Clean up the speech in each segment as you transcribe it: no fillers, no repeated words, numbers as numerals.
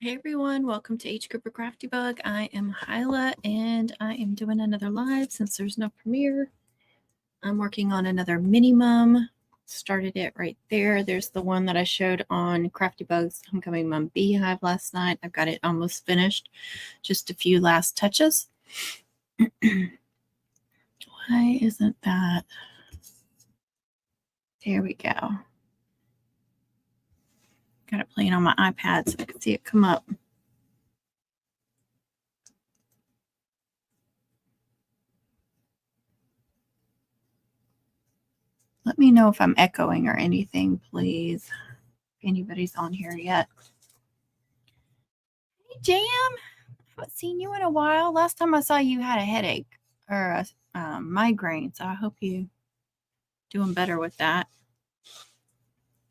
Hey everyone, welcome to H Group of Crafty Bug. I am Hyla and I am doing another live since there's no premiere. I'm working on another minimum. Started it right there. There's the one that I showed on Crafty Bug's Homecoming Mum Beehive last night. I've got it almost finished. Just a few last touches. Why isn't that? There we go. Got it playing on my iPad so I can see it come up. Let me know if I'm echoing or anything, please. If anybody's on here yet. Hey, Jam. Haven't seen you in a while. Last time I saw you had a headache or a migraine, so I hope you doing better with that.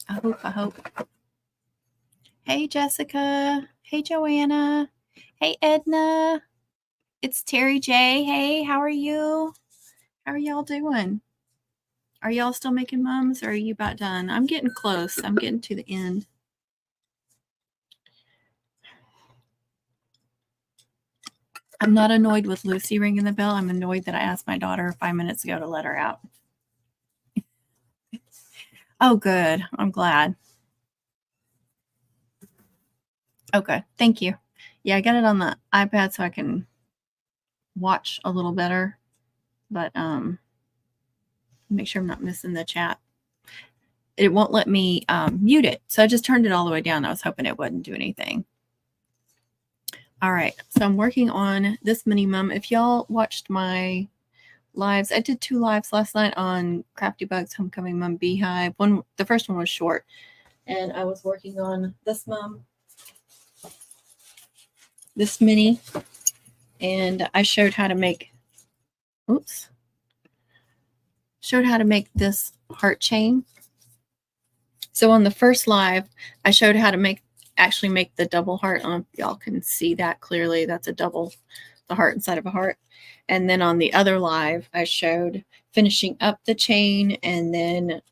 I hope. Hey, Jessica. Hey, Joanna. Hey, Edna. It's Terry J. Hey, how are you? How are y'all doing? Are y'all still making mums or are you about done? I'm getting close. I'm getting to the end. I'm not annoyed with Lucy ringing the bell. I'm annoyed that I asked my daughter 5 minutes ago to let her out. Oh, good. I'm glad. Okay, thank you. Yeah, I got it on the iPad so I can watch a little better, but make sure I'm not missing the chat. It won't let me mute it, so I just turned it all the way down. I was hoping it wouldn't do anything. All right, so I'm working on this minimum. If y'all watched my lives, I did 2 lives last night on Crafty Bug's Homecoming Mum Beehive. The first one was short, and I was working on this mum, this mini, and I showed how to make, showed how to make this heart chain. So on the first live, I showed how to actually make the double heart. I don't know if y'all can see that clearly. That's a double, the heart inside of a heart. And then on the other live, I showed finishing up the chain and then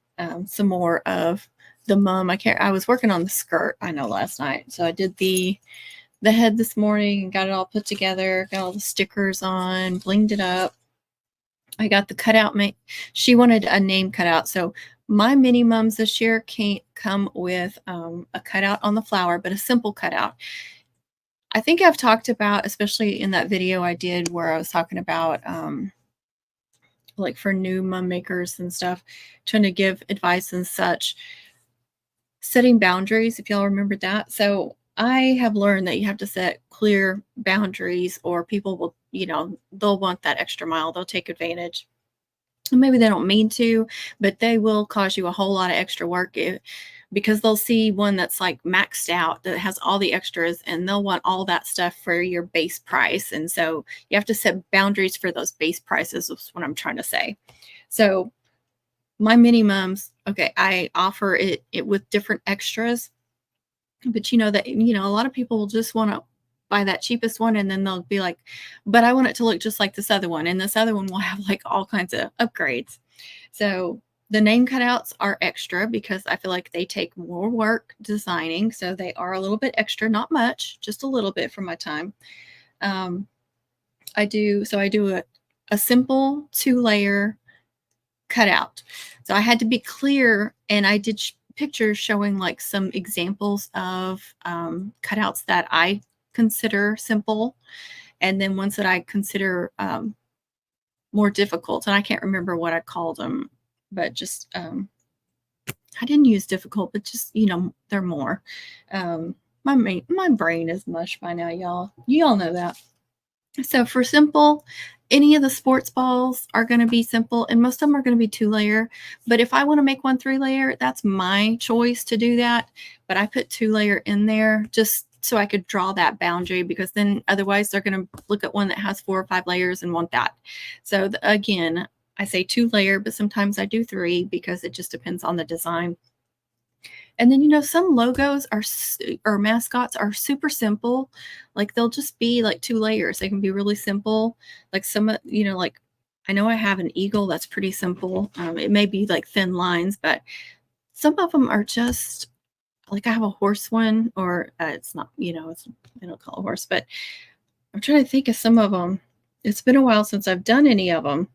some more of the mum. I was working on the skirt, I know, last night. So I did the head this morning and got it all put together, got all the stickers on, blinged it up. I got the cutout made. She wanted a name cutout. So my mini mums this year can't come with a cutout on the flower, but a simple cutout. I think I've talked about, especially in that video I did where I was talking about like for new mum makers and stuff, trying to give advice and such, setting boundaries, if y'all remember that. So I have learned that you have to set clear boundaries or people will, they'll want that extra mile. They'll take advantage. Maybe they don't mean to, but they will cause you a whole lot of extra work because they'll see one that's like maxed out that has all the extras and they'll want all that stuff for your base price. And so you have to set boundaries for those base prices is what I'm trying to say. So my mini mums, okay, I offer it with different extras, but that, a lot of people will just want to buy that cheapest one and then they'll be like, but I want it to look just like this other one, and this other one will have like all kinds of upgrades. So the name cutouts are extra because I feel like they take more work designing, so they are a little bit extra, not much, just a little bit for my time. I do a simple 2-layer cutout. So I had to be clear, and I did pictures showing like some examples of cutouts that I consider simple, and then ones that I consider more difficult. And I can't remember what I called them, but just I didn't use difficult, but just they're more. My brain is mush by now, y'all. You all know that. So for simple, any of the sports balls are going to be simple, and most of them are going to be 2-layer. But if I want to make one 3-layer, that's my choice to do that. But I put 2-layer in there just so I could draw that boundary, because then otherwise they're going to look at one that has 4 or 5 layers and want that. So again, I say 2-layer, but sometimes I do 3 because it just depends on the design. And then, some logos or mascots are super simple. Like they'll just be like 2 layers. They can be really simple. Like some, like I know I have an eagle that's pretty simple. It may be like thin lines, but some of them are just like I have a horse one, or it's not, you know, it's, they don't call it a horse, but I'm trying to think of some of them. It's been a while since I've done any of them.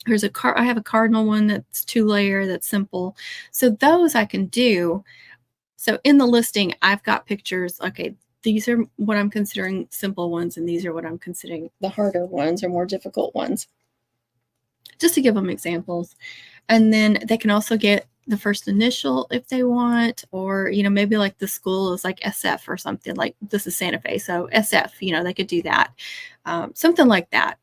There's a I have a cardinal one that's 2-layer, that's simple. So those I can do. So in the listing, I've got pictures. Okay, these are what I'm considering simple ones, and these are what I'm considering the harder ones or more difficult ones, just to give them examples. And then they can also get the first initial if they want, or, you know, maybe like the school is like SF or something, like this is Santa Fe, so SF, you know, they could do that. Something like that.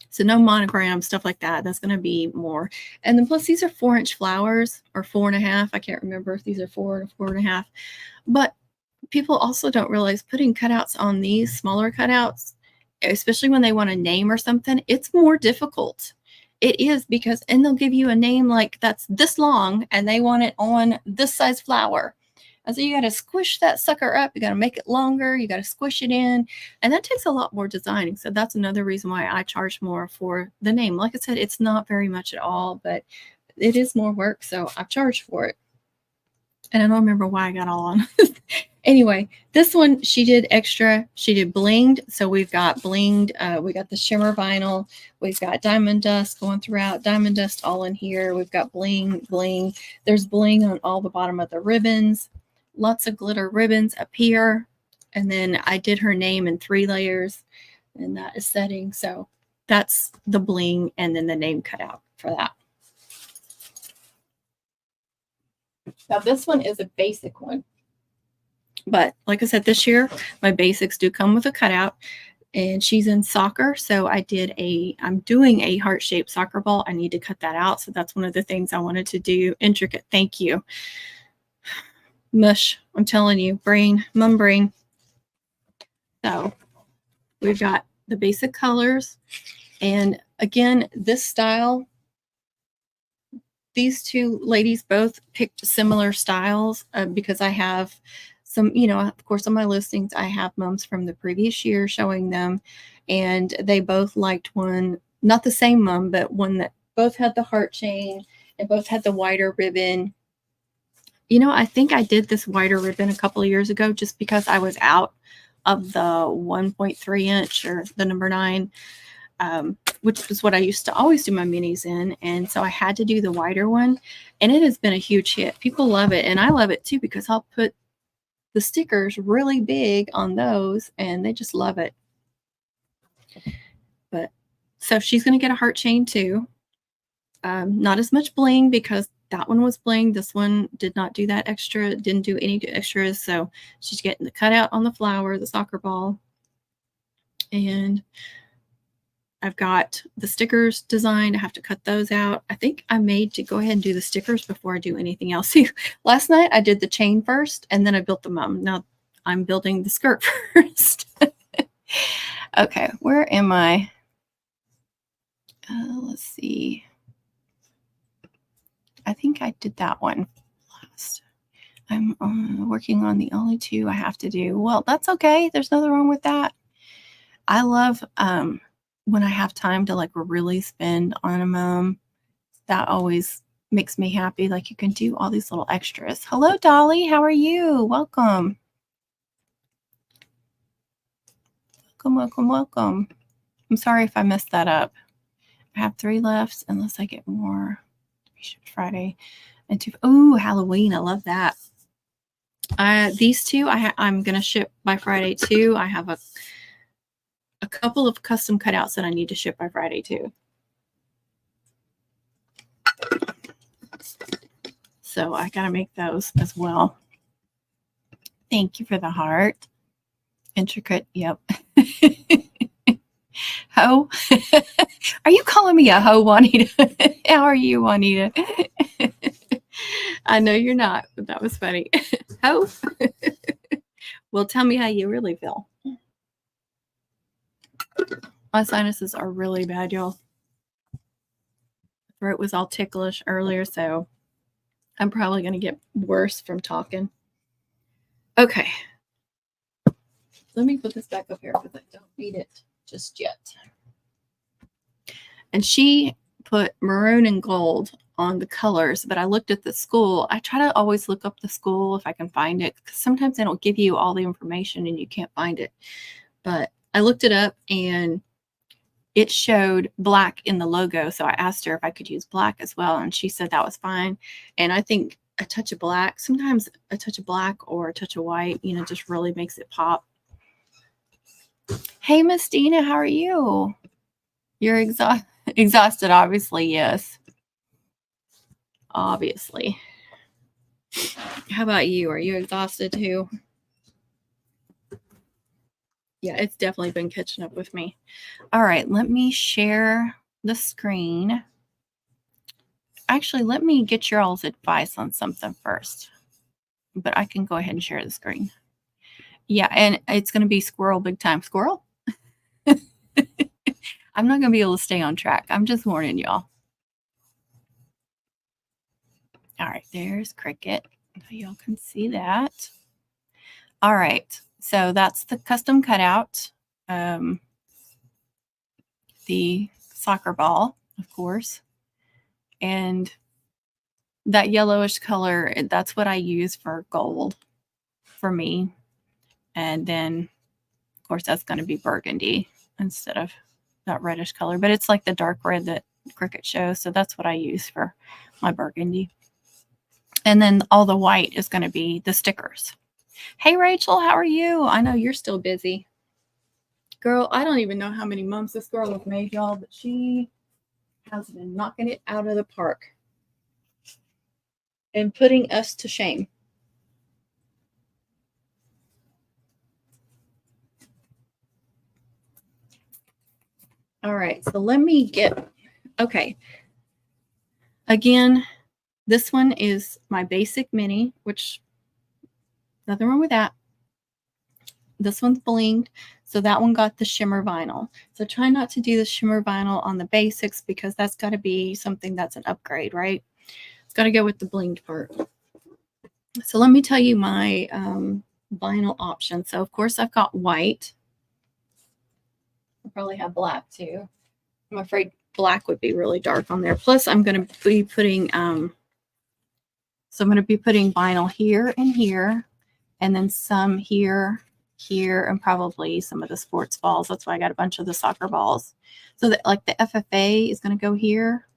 So no monogram, stuff like that. That's going to be more. And then plus these are 4-inch flowers, or 4.5. I can't remember if these are 4 or 4.5. But people also don't realize putting cutouts on these smaller cutouts, especially when they want a name or something, it's more difficult. It is, because, and they'll give you a name like that's this long and they want it on this size flower. And so you got to squish that sucker up. You got to make it longer. You got to squish it in. And that takes a lot more designing. So that's another reason why I charge more for the name. Like I said, it's not very much at all, but it is more work. So I've charged for it. And I don't remember why I got all on. Anyway, this one, she did extra. She did blinged. So we've got blinged. We got the shimmer vinyl. We've got diamond dust going throughout. Diamond dust all in here. We've got bling, bling. There's bling on all the bottom of the ribbons. Lots of glitter ribbons up here. And then I did her name in 3 layers. And that is setting. So that's the bling and then the name cutout for that. Now this one is a basic one. But like I said, this year, my basics do come with a cutout, and she's in soccer. So I'm doing a heart-shaped soccer ball. I need to cut that out. So that's one of the things I wanted to do. Intricate. Thank you. Mush. I'm telling you, brain, mum brain. So we've got the basic colors. And again, this style, these two ladies both picked similar styles because I have some, you know, of course, on my listings, I have mums from the previous year showing them, and they both liked one, not the same mum, but one that both had the heart chain and both had the wider ribbon. You know, I think I did this wider ribbon a couple of years ago just because I was out of the 1.3 inch or the number 9, which was what I used to always do my minis in. And so I had to do the wider one, and it has been a huge hit. People love it. And I love it too, because I'll put the stickers really big on those and they just love it. But so she's going to get a heart chain too. Not as much bling because that one was bling. This one did not do that extra, didn't do any extras. So she's getting the cutout on the flower, the soccer ball. And I've got the stickers designed. I have to cut those out. I think I made to go ahead and do the stickers before I do anything else. See, last night I did the chain first and then I built the mum. Now I'm building the skirt first. Okay, where am I? Let's see. I think I did that one last. I'm working on the only 2 I have to do. Well, that's okay. There's nothing wrong with that. I love when I have time to like really spend on a mum. That always makes me happy. Like you can do all these little extras. Hello, Dolly. How are you? Welcome. Welcome, welcome, welcome. I'm sorry if I messed that up. I have 3 left unless I get more. Friday and 2. Oh, Halloween. I love that. These 2 I'm going to ship by Friday too. I have a couple of custom cutouts that I need to ship by Friday too. So I got to make those as well. Thank you for the heart. Intricate. Yep. Ho. Are you calling me a ho, Juanita? How are you, Juanita? I know you're not, but that was funny. Ho. Well, tell me how you really feel. My sinuses are really bad, y'all. Throat was all ticklish earlier, so I'm probably going to get worse from talking. Okay. Let me put this back up here because I don't need it just yet. And she put maroon and gold on the colors, but I looked at the school. I try to always look up the school if I can find it, because sometimes they don't give you all the information and you can't find it. But I looked it up and it showed black in the logo. So I asked her if I could use black as well, and she said that was fine. And I think a touch of black, sometimes a touch of black or a touch of white, you know, just really makes it pop. Hey, Miss Dina, how are you? You're exhausted, obviously. Yes. Obviously. How about you? Are you exhausted too? Yeah, it's definitely been catching up with me. All right, let me share the screen. Actually, let me get your all's advice on something first. But I can go ahead and share the screen. Yeah, and it's going to be squirrel, big time squirrel. I'm not going to be able to stay on track. I'm just warning y'all. All right, there's Cricket. Y'all can see that. All right, so that's the custom cutout. The soccer ball, of course. And that yellowish color, that's what I use for gold for me. And then, of course, that's going to be burgundy instead of that reddish color. But it's like the dark red that Cricket shows. So that's what I use for my burgundy. And then all the white is going to be the stickers. Hey, Rachel, how are you? I know you're still busy. Girl, I don't even know how many months this girl has made, y'all, but she has been knocking it out of the park and putting us to shame. All right, so let me get, okay. Again, this one is my basic mini, which nothing wrong with that. This one's blinged, so that one got the shimmer vinyl. So try not to do the shimmer vinyl on the basics, because that's got to be something that's an upgrade, right? It's got to go with the blinged part. So let me tell you my vinyl option. So of course I've got white. I probably have black too. I'm afraid black would be really dark on there. Plus I'm going to be putting so I'm going to be putting vinyl here and here, and then some here, here, and probably some of the sports balls. That's why I got a bunch of the soccer balls. So that like the FFA is going to go here.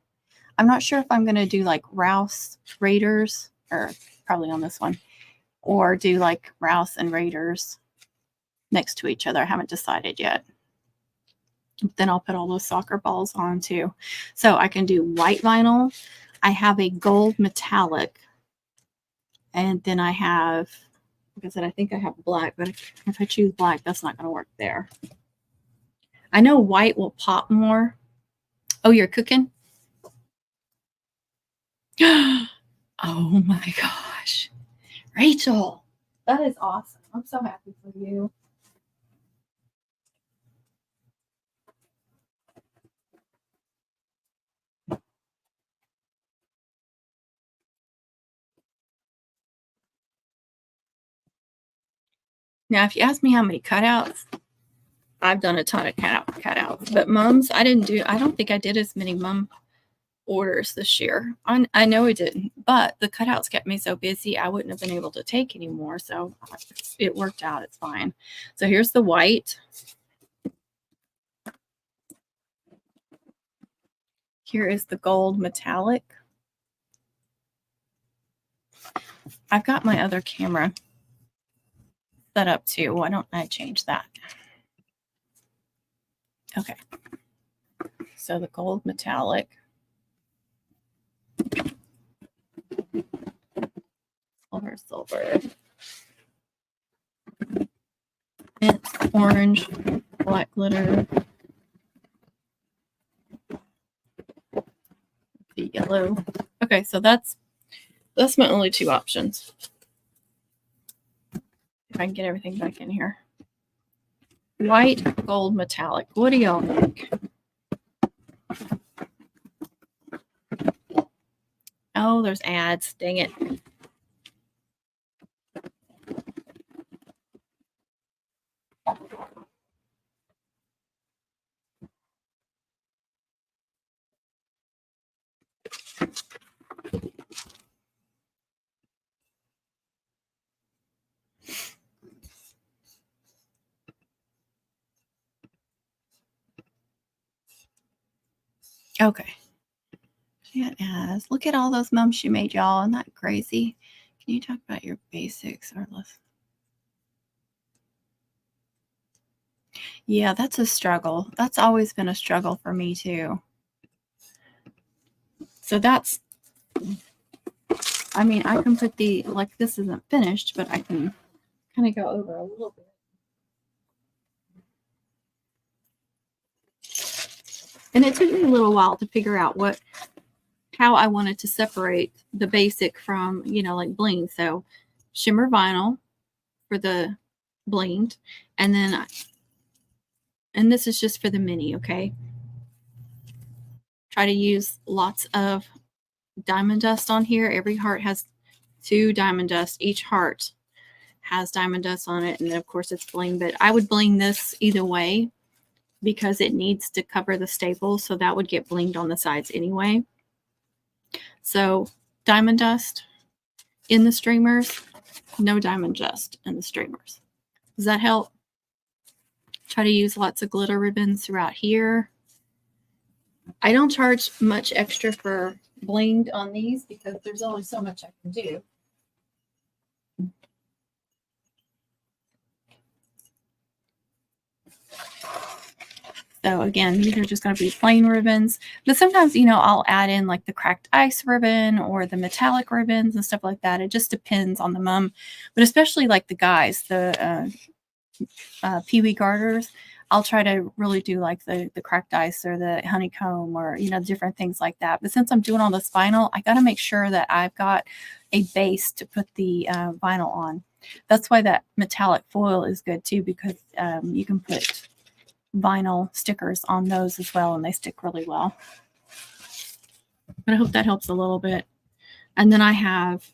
I'm not sure if I'm going to do like Rouse Raiders, or probably on this one, or do like Rouse and Raiders next to each other. I haven't decided yet. Then I'll put all those soccer balls on too. So I can do white vinyl. I have a gold metallic. And then I have, like I said, I think I have black, but if I choose black, that's not going to work there. I know white will pop more. Oh, you're cooking? Oh my gosh. Rachel, that is awesome. I'm so happy for you. Now, if you ask me how many cutouts, I've done a ton of cutouts. But mums, I don't think I did as many mum orders this year. I know it didn't, but the cutouts kept me so busy I wouldn't have been able to take anymore. So it worked out. It's fine. So here's the white. Here is the gold metallic. I've got my other camera set up too. Why don't I change that? Okay. So the gold metallic. Silver. Mint, orange, black glitter. The yellow. Okay, so that's my only two options. If I can get everything back in here. White, gold, metallic. What do y'all think? Oh, there's ads. Dang it. Okay. It has. Look at all those mums she made, y'all. Isn't that crazy? Can you talk about your basics or less? Yeah, that's a struggle. That's always been a struggle for me too. So that's, I mean, I can put the, like this isn't finished, but I can kind of go over a little bit. And it took me a little while to figure out how I wanted to separate the basic from, you know, like bling. So shimmer vinyl for the blinged, and then, and this is just for the mini, okay? Try to use lots of diamond dust on here. Every heart has 2 diamond dust. Each heart has diamond dust on it, and then of course it's bling, but I would bling this either way because it needs to cover the staples, so that would get blinged on the sides anyway. So diamond dust in the streamers, no diamond dust in the streamers. Does that help? Try to use lots of glitter ribbons throughout here. I don't charge much extra for blinged on these because there's only so much I can do. So again, these are just going to be plain ribbons, but sometimes, you know, I'll add in like the cracked ice ribbon or the metallic ribbons and stuff like that. It just depends on the mum, but especially like the guys, the peewee garters, I'll try to really do like the cracked ice or the honeycomb or, you know, different things like that. But since I'm doing all this vinyl, I got to make sure that I've got a base to put the vinyl on. That's why that metallic foil is good too, because you can put vinyl stickers on those as well, and they stick really well. But I hope that helps a little bit. And then I have,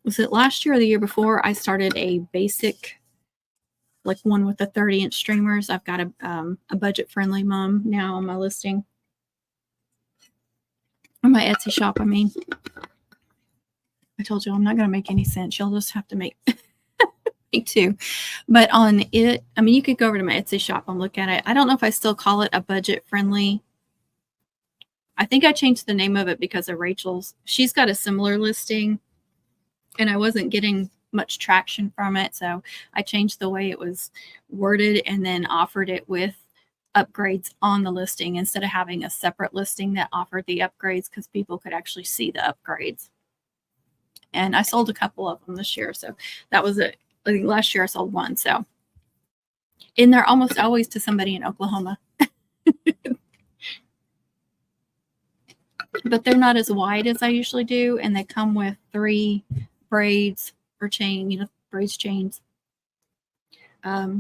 was it last year or the year before, I started a basic, like one with the 30-inch streamers. I've got a budget-friendly mum now on my listing. On my Etsy shop, I mean. I told you I'm not going to make any sense. You'll just have to make two. But on it, I mean, you could go over to my Etsy shop and look at it. I don't know if I still call it a budget-friendly. I think I changed the name of it because of Rachel's. She's got a similar listing, and I wasn't getting much traction from it. So I changed the way it was worded and then offered it with upgrades on the listing instead of having a separate listing that offered the upgrades, because people could actually see the upgrades. And I sold a couple of them this year. So that was it. I think last year I sold one. So, and they're almost always to somebody in Oklahoma. But they're not as wide as I usually do. And they come with 3 braids or chain, you know, braids, chains. Not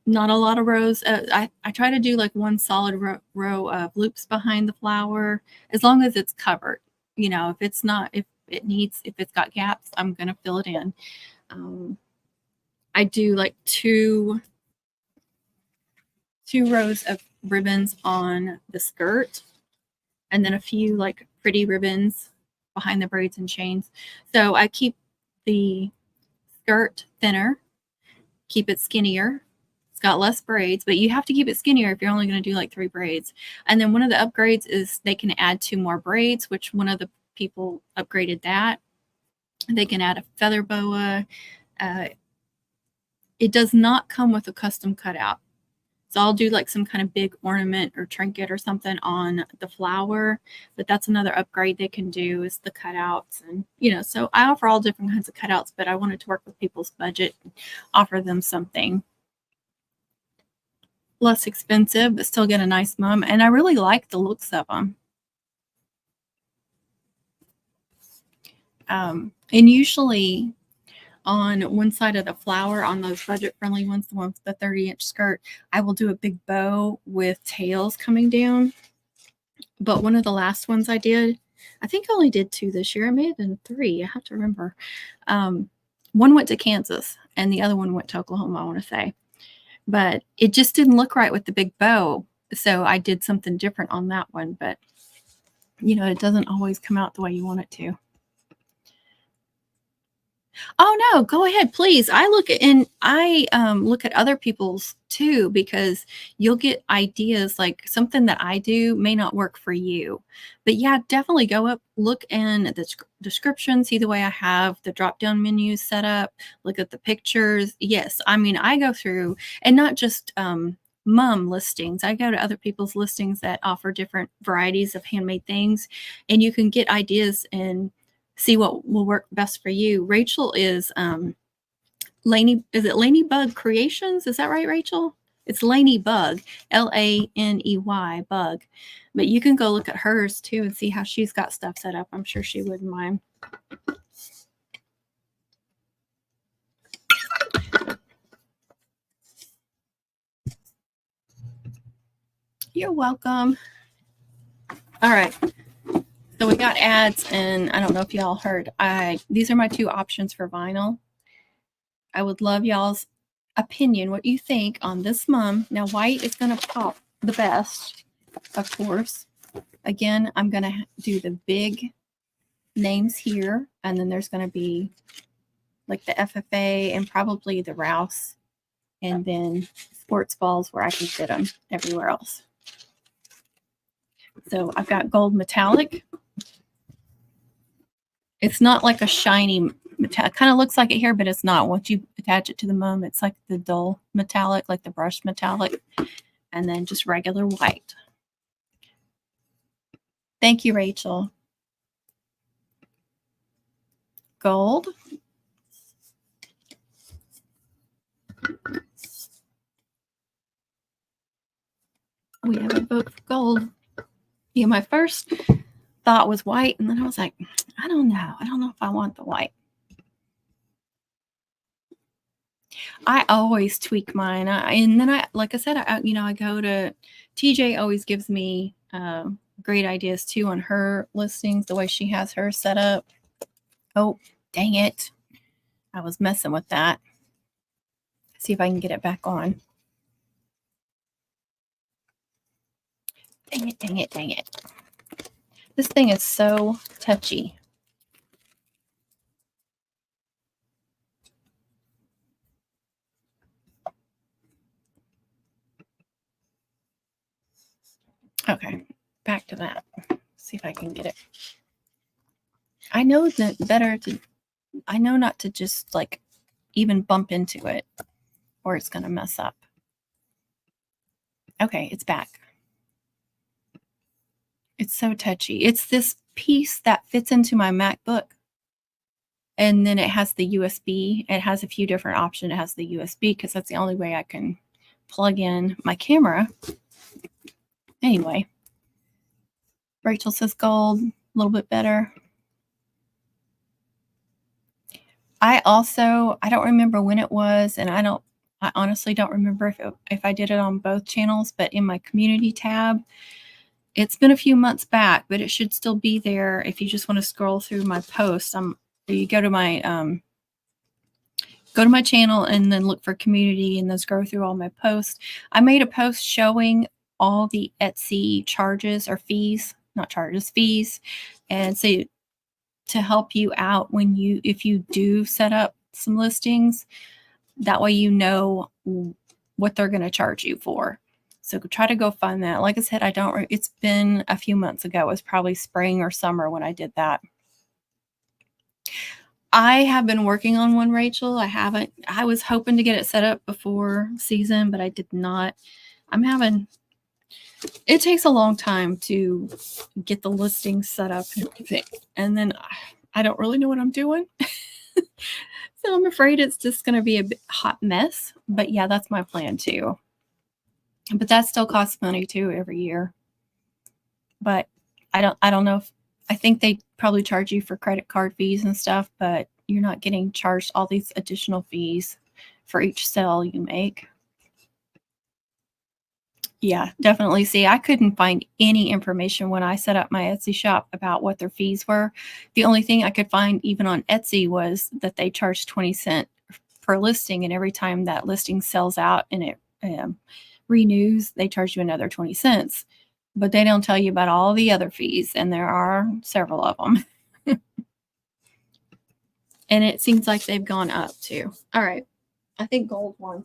a lot of rows. I try to do like one solid row of loops behind the flower, as long as it's covered. You know, if it's not, if it's got gaps, I'm going to fill it in. I do like two rows of ribbons on the skirt, and then a few like pretty ribbons behind the braids and chains. So I keep the skirt thinner, keep it skinnier. It's got less braids, but you have to keep it skinnier if you're only going to do like 3 braids. And then one of the upgrades is they can add 2 more braids, which one of the people upgraded that. They can add a feather boa. It does not come with a custom cutout. So I'll do like some kind of big ornament or trinket or something on the flower, but that's another upgrade they can do, is the cutouts. And, you know, so I offer all different kinds of cutouts, but I wanted to work with people's budget and offer them something less expensive, but still get a nice mum. And I really like the looks of them. And usually on one side of the flower, on those budget-friendly ones, the ones with the 30-inch skirt, I will do a big bow with tails coming down. But one of the last ones I did, I think I only did 2 this year. It may have been 3. I have to remember. One went to Kansas, and the other one went to Oklahoma, I want to say. But it just didn't look right with the big bow. So I did something different on that one. But, you know, it doesn't always come out the way you want it to. Oh no, go ahead, please. I look at and I look at other people's too because you'll get ideas like something that I do may not work for you. But yeah, definitely go up, look in the description, see the way I have the drop down menus set up, look at the pictures. Yes, I mean I go through and not just mom listings. I go to other people's listings that offer different varieties of handmade things and you can get ideas and see what will work best for you. Rachel is Laney, is it Laney Creations? Is that right, Rachel? It's Laney Bug, Laney Bug. But you can go look at hers too and see how she's got stuff set up. I'm sure she wouldn't mind. You're welcome. All right. So we got ads, and I don't know if y'all heard. These are my two options for vinyl. I would love y'all's opinion, what you think on this mum. Now, white is going to pop the best, of course. Again, I'm going to do the big names here, and then there's going to be like the FFA and probably the Rouse, and then sports balls where I can fit them everywhere else. So I've got gold metallic. It's not like a shiny metallic. Kind of looks like it here, but it's not. Once you attach it to the mum, it's like the dull metallic, like the brushed metallic, and then just regular white. Thank you, Rachel. Gold. We have a vote for gold. Yeah, my first thought was white, and then I was like, I don't know. I don't know if I want the white. I always tweak mine. And then like I said, I go to TJ always gives me great ideas too on her listings, the way she has her set up. Oh, dang it. I was messing with that. See if I can get it back on. Dang it, dang it, dang it. This thing is so touchy. Okay, back to that. See if I can get it. I know that I know not to just like even bump into it or it's going to mess up. Okay, it's back. It's so touchy. It's this piece that fits into my MacBook. And then it has the USB. It has a few different options. It has the USB because that's the only way I can plug in my camera. Anyway, Rachel says gold, a little bit better. I don't remember when it was, and I honestly don't remember if I did it on both channels, but in my community tab, it's been a few months back, but it should still be there if you just want to scroll through my posts. You go to my channel and then look for community and then scroll through all my posts. I made a post showing all the Etsy charges or fees, not charges, fees, and so to help you out if you do set up some listings, that way you know what they're going to charge you for. So try to go find that. Like I said, it's been a few months ago. It was probably spring or summer when I did that. I have been working on one, Rachel. I was hoping to get it set up before season, but I did not. It takes a long time to get the listings set up and everything. And then I don't really know what I'm doing. So I'm afraid it's just going to be a hot mess. But yeah, that's my plan too. But that still costs money too every year. But I don't know I think they probably charge you for credit card fees and stuff, but you're not getting charged all these additional fees for each sale you make. Yeah, definitely. See, I couldn't find any information when I set up my Etsy shop about what their fees were. The only thing I could find even on Etsy was that they charge 20 cents per listing, and every time that listing sells out and it renews, they charge you another 20 cents. But they don't tell you about all the other fees, and there are several of them. And it seems like they've gone up too. All right. I think gold won.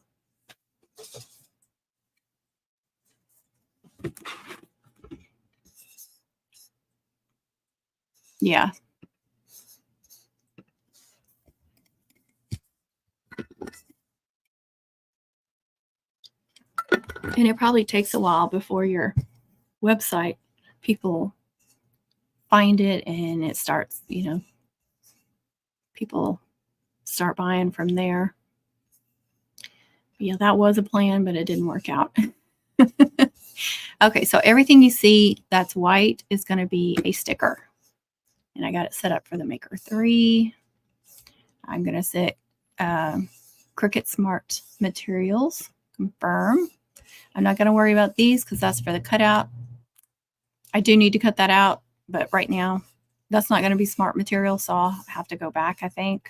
Yeah. And it probably takes a while before your website people find it and it starts, you know, people start buying from there. Yeah, that was a plan, but it didn't work out. Okay, so everything you see that's white is going to be a sticker. And I got it set up for the Maker 3. I'm going to set Cricut Smart Materials, confirm. I'm not going to worry about these because that's for the cutout. I do need to cut that out, but right now that's not going to be Smart Materials, so I'll have to go back, I think.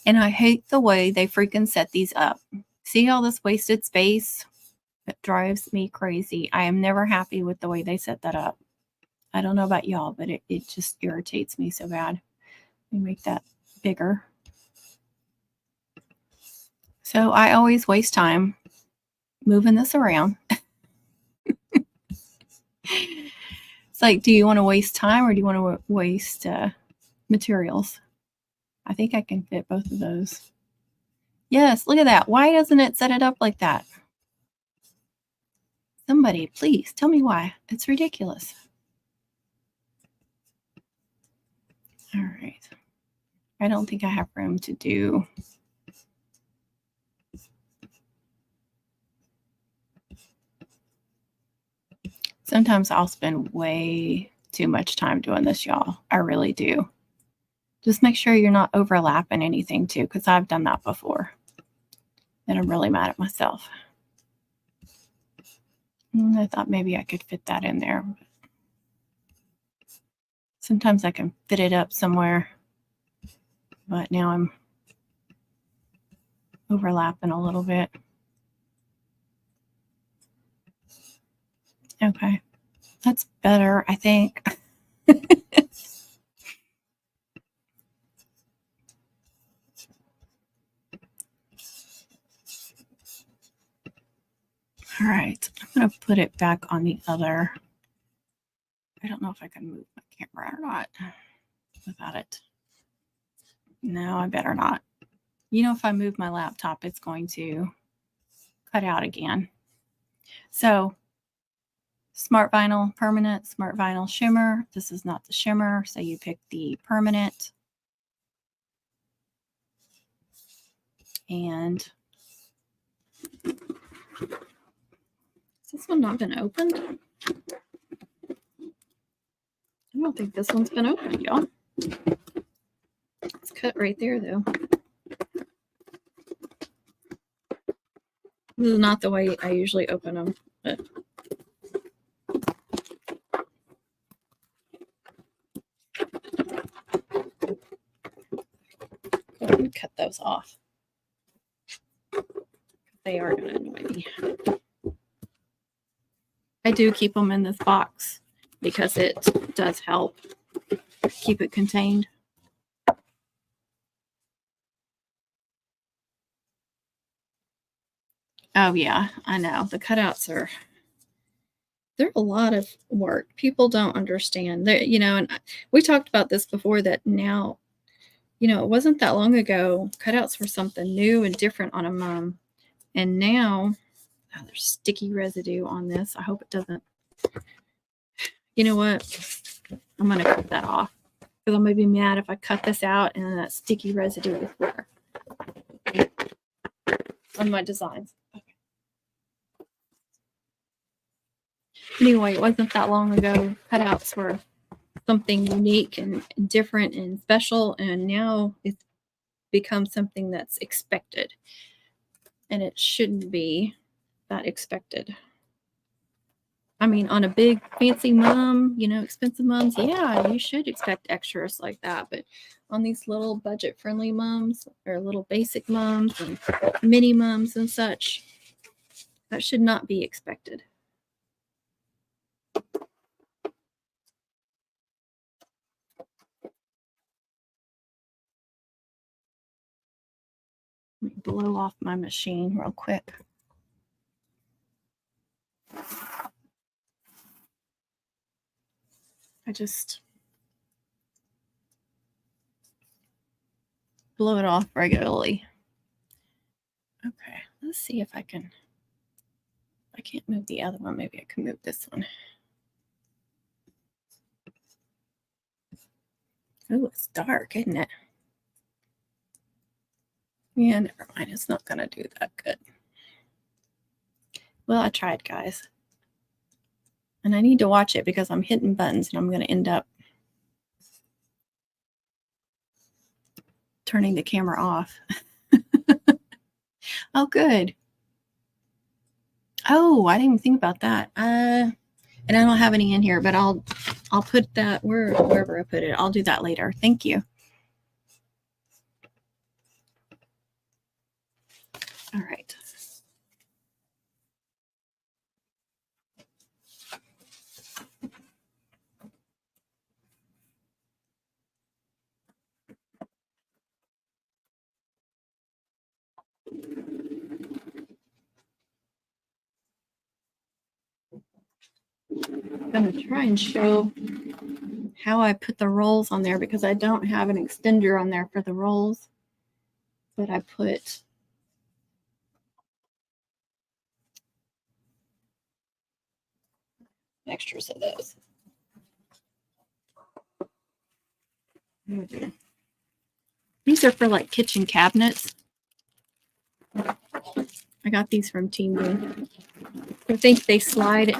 And I hate the way they freaking set these up. See all this wasted space? It drives me crazy. I am never happy with the way they set that up. I don't know about y'all, but it just irritates me so bad. Let me make that bigger. So I always waste time moving this around. It's like, do you want to waste time or do you want to waste materials? I think I can fit both of those. Yes, look at that. Why doesn't it set it up like that? Somebody, please tell me why. It's ridiculous. All right. I don't think I have room to do. Sometimes I'll spend way too much time doing this, y'all. I really do. Just make sure you're not overlapping anything too, because I've done that before. And I'm really mad at myself. I thought maybe I could fit that in there. Sometimes I can fit it up somewhere, but now I'm overlapping a little bit. Okay, that's better, I think. All right, I'm going to put it back on the other. I don't know if I can move my camera or not without it. No, I better not. You know, if I move my laptop, it's going to cut out again. So, Smart Vinyl Permanent, Smart Vinyl Shimmer. This is not the shimmer, so you pick the permanent. And has this one not been opened? I don't think this one's been opened, y'all. It's cut right there, though. This is not the way I usually open them, but go ahead and cut those off. They are going to annoy me. I do keep them in this box because it does help keep it contained. Oh yeah, I know. The cutouts they're a lot of work. People don't understand. You know, and we talked about this before that now, you know, it wasn't that long ago cutouts were something new and different on a mum. And now there's sticky residue on this. I hope it doesn't. You know what? I'm going to cut that off because I'm going to be mad if I cut this out and that sticky residue is there on my designs. Anyway, it wasn't that long ago. Cutouts were something unique and different and special, and now it's become something that's expected. And it shouldn't be that expected. I mean, on a big fancy mum, you know, expensive mums, yeah, you should expect extras like that. But on these little budget-friendly mums or little basic mums and mini mums and such, that should not be expected. Let me blow off my machine real quick. I just blow it off regularly. Okay, let's see if I can. I can't move the other one. Maybe I can move this one. Oh, it's dark, isn't it? Yeah, never mind. It's not going to do that good. Well, I tried, guys. And I need to watch it because I'm hitting buttons and I'm going to end up turning the camera off. Oh, good. Oh, I didn't even think about that. And I don't have any in here, but I'll put that wherever I put it. I'll do that later. Thank you. All right. I'm going to try and show how I put the rolls on there because I don't have an extender on there for the rolls, but I put extras of those. These are for like kitchen cabinets. I got these from Temu. I think they slide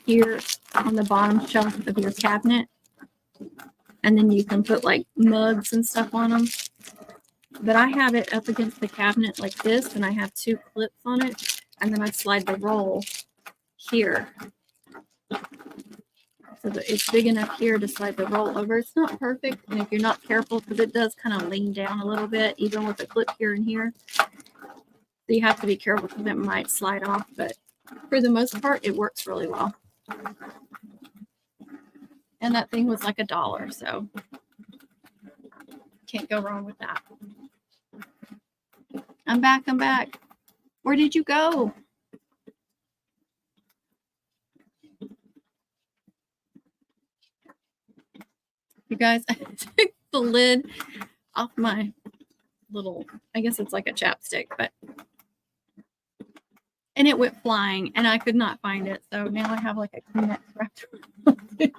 here on the bottom shelf of your cabinet. And then you can put like mugs and stuff on them. But I have it up against the cabinet like this, and I have two clips on it. And then I slide the roll here. So that it's big enough here to slide the roll over. It's not perfect, and if you're not careful, because it does kind of lean down a little bit, even with the clip here and here. So you have to be careful because it might slide off, but for the most part, it works really well. And that thing was like $1, so can't go wrong with that. I'm back. I'm back. Where did you go? You guys, I took the lid off my little, I guess it's like a chapstick, but and it went flying and I could not find it. So now I have like a Kleenex wrapped around it.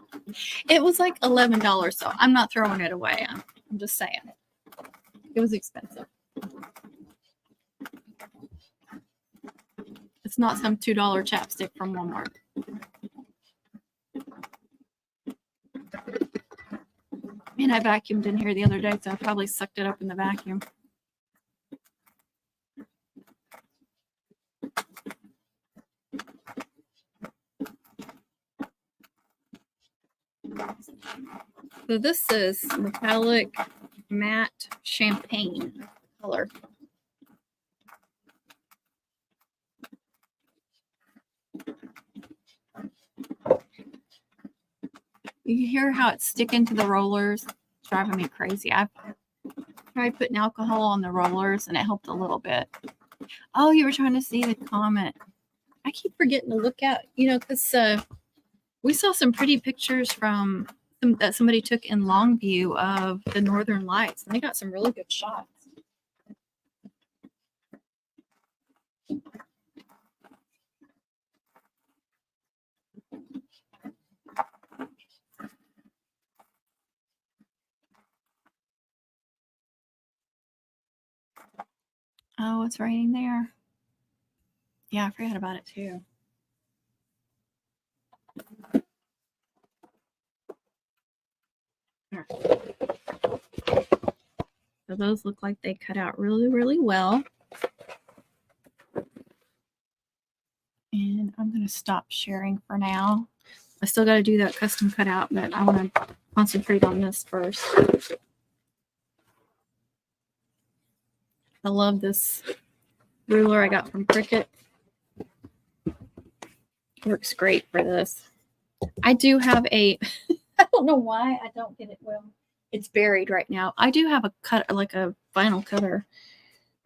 It was like $11, so I'm not throwing it away. I'm just saying. It was expensive. It's not some $2 chapstick from Walmart. And I vacuumed in here the other day, so I probably sucked it up in the vacuum. So this is metallic matte champagne color. You hear how it's sticking to the rollers? It's driving me crazy. I've tried putting alcohol on the rollers and it helped a little bit. Oh, you were trying to see the comment. I keep forgetting to look at, because we saw some pretty pictures from that somebody took in Longview of the Northern Lights, and they got some really good shots. Oh, it's raining there. Yeah, I forgot about it too. So those look like they cut out really, really well. And I'm going to stop sharing for now. I still got to do that custom cutout, but I want to concentrate on this first. I love this ruler I got from Cricut. Works great for this. I do have a, I don't know why I don't get it well. It's buried right now. I do have a cut, like a vinyl cutter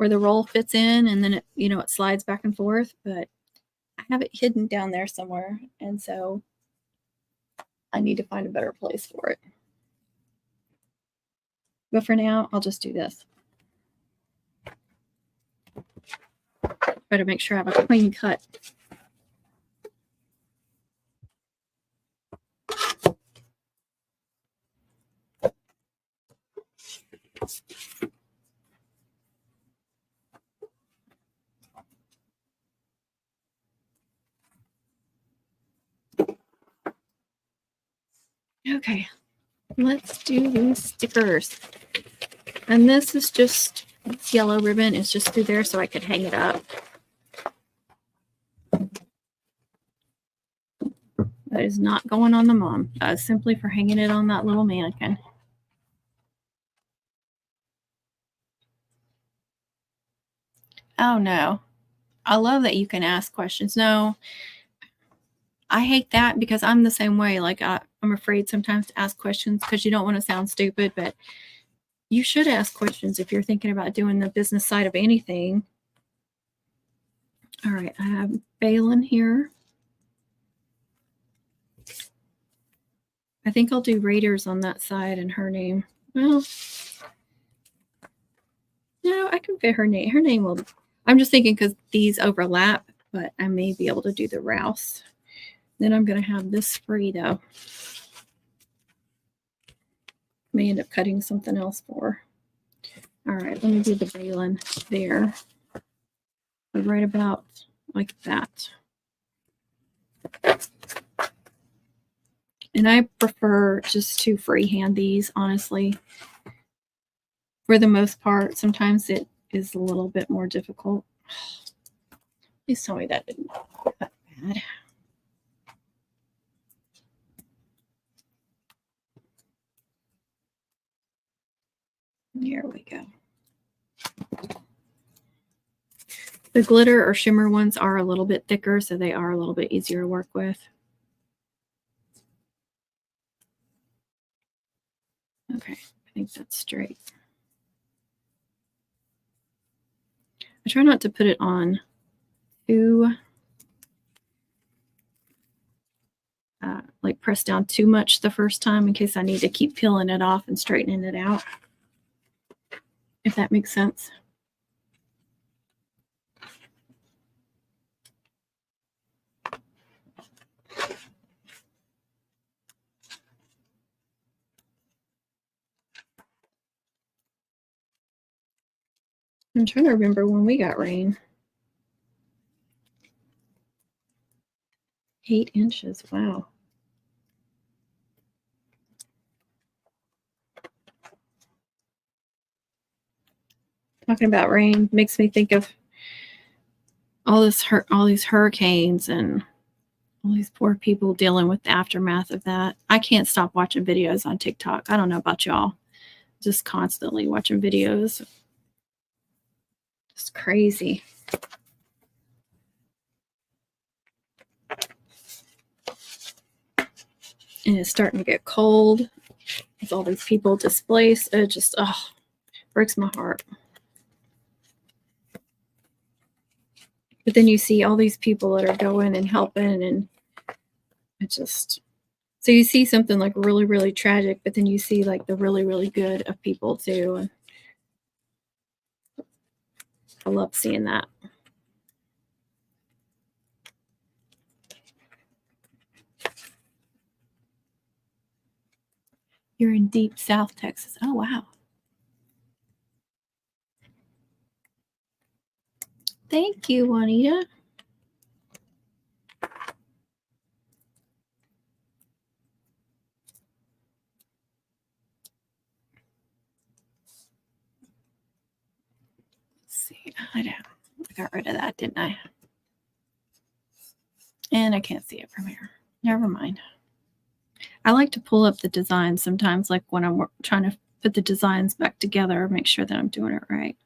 where the roll fits in, and then it, you know, it slides back and forth, but I have it hidden down there somewhere, and so I need to find a better place for it. But for now, I'll just do this. Try to make sure I have a clean cut. Okay, let's do these stickers. And this is just, this yellow ribbon is just through there so I could hang it up. That is not going on the mom. That is simply for hanging it on that little mannequin. Oh no. I love that you can ask questions. No, I hate that because I'm the same way. Like I'm afraid sometimes to ask questions because you don't want to sound stupid, but you should ask questions if you're thinking about doing the business side of anything. All right, I have Balin here. I think I'll do Raiders on that side and her name. Well, no, I can fit her name. Her name will, I'm just thinking because these overlap, but I may be able to do the Rouse. Then I'm going to have this free though. May end up cutting something else for. All right, let me do the Balin there. Right about like that. And I prefer just to freehand these, honestly. For the most part, sometimes it is a little bit more difficult. Please tell me that didn't cut bad. Here we go. The glitter or shimmer ones are a little bit thicker, so they are a little bit easier to work with. Okay, I think that's straight. I try not to put it on too, like press down too much the first time in case I need to keep peeling it off and straightening it out, if that makes sense. I'm trying to remember when we got rain. 8 inches, wow. Talking about rain makes me think of all these hurricanes and all these poor people dealing with the aftermath of that. I can't stop watching videos on TikTok. I don't know about y'all. Just constantly watching videos. It's crazy. And it's starting to get cold. With all these people displaced. It just, breaks my heart. But then you see all these people that are going and helping, and it just, so you see something like really, really tragic, but then you see like the really, really good of people too. And I love seeing that. You're in deep South Texas. Oh, wow. Thank you, Juanita. Let's see. I got rid of that, didn't I? And I can't see it from here. Never mind. I like to pull up the designs sometimes, like when I'm trying to put the designs back together, make sure that I'm doing it right.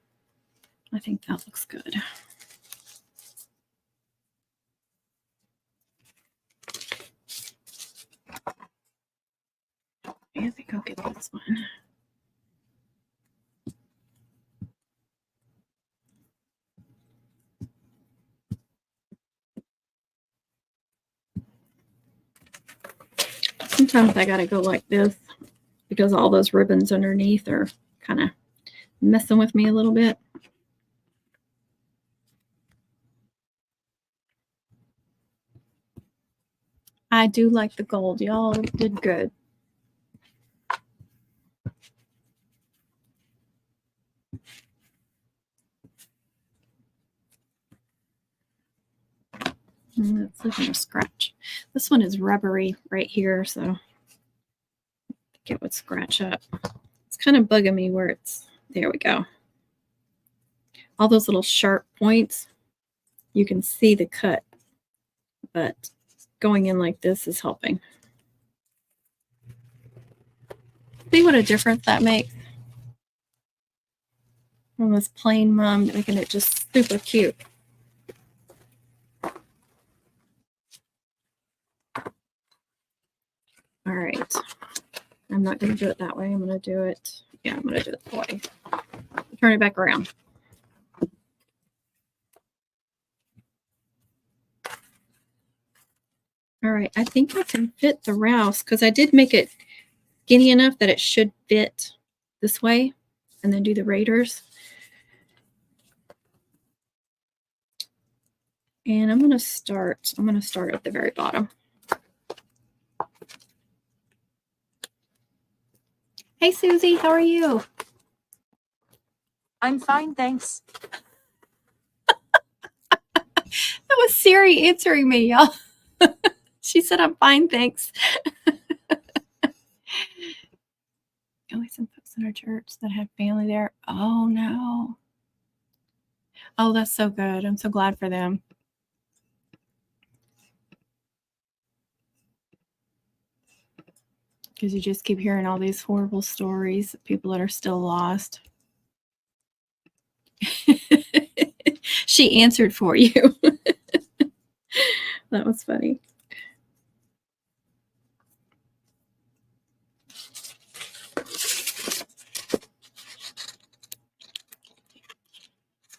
I think that looks good. I think I'll get this one. sometimes I got to go like this because all those ribbons underneath are kind of messing with me a little bit. I do like the gold. Y'all did good. It's like a scratch. This one is rubbery right here, so I think it would scratch up. It's kind of bugging me where it's, there we go. All those little sharp points, you can see the cut, but going in like this is helping. See what a difference that makes? From this plain mum, making it just super cute. All right. I'm not going to do it that way. I'm going to do it, yeah, I'm going to do it that way. Turn it back around. All right, I think I can fit the Rouse because I did make it skinny enough that it should fit this way, and then do the Raiders. And I'm going to start at the very bottom. Hey, Susie, how are you? I'm fine, thanks. That was Siri answering me, y'all. She said, I'm fine, thanks. Always some folks in our church that have family there. Oh, no. Oh, that's so good. I'm so glad for them. Because you just keep hearing all these horrible stories of people that are still lost. She answered for you. That was funny.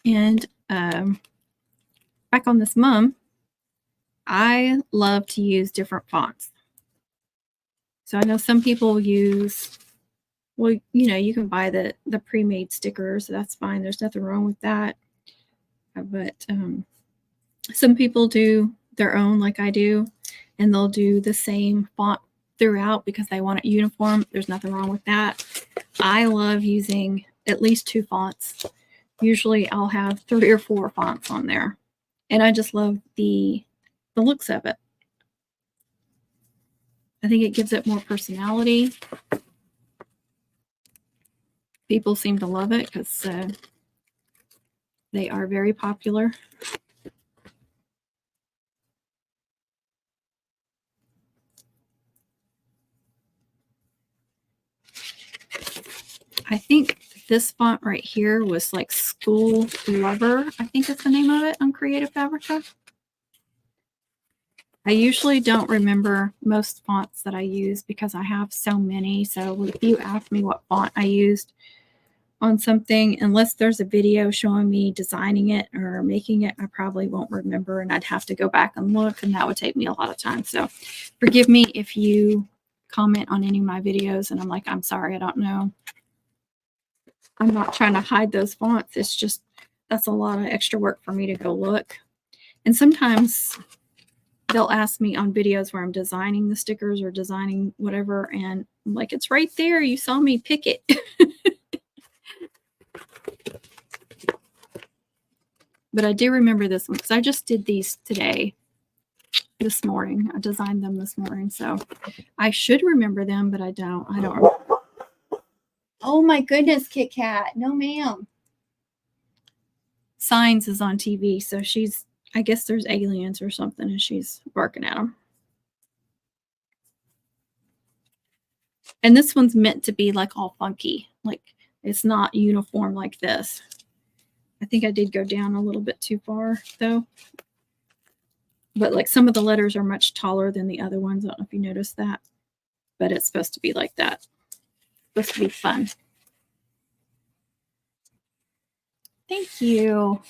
And back on this mum, I love to use different fonts. So I know some people use, well, you know, you can buy the pre-made stickers. So that's fine. There's nothing wrong with that. But some people do their own like I do, and they'll do the same font throughout because they want it uniform. There's nothing wrong with that. I love using at least 2 fonts. Usually I'll have 3 or 4 fonts on there. And I just love the looks of it. I think it gives it more personality. People seem to love it because they are very popular. I think this font right here was like School Lover, I think is the name of it on Creative Fabrica. I usually don't remember most fonts that I use because I have so many. So if you ask me what font I used on something, unless there's a video showing me designing it or making it, I probably won't remember, and I'd have to go back and look, and that would take me a lot of time. So forgive me if you comment on any of my videos and I'm like, I'm sorry, I don't know. I'm not trying to hide those fonts. It's just, that's a lot of extra work for me to go look. And sometimes they'll ask me on videos where I'm designing the stickers or designing whatever, and I'm like, it's right there. You saw me pick it. But I do remember this one because I just did these this morning. I designed them this morning. So I should remember them, but I don't remember. Oh my goodness, Kit Kat. No, ma'am. Signs is on TV. So I guess there's aliens or something, and she's barking at them. And this one's meant to be like all funky. Like it's not uniform like this. I think I did go down a little bit too far though. But like some of the letters are much taller than the other ones. I don't know if you noticed that. But it's supposed to be like that. It's supposed to be fun. Thank you.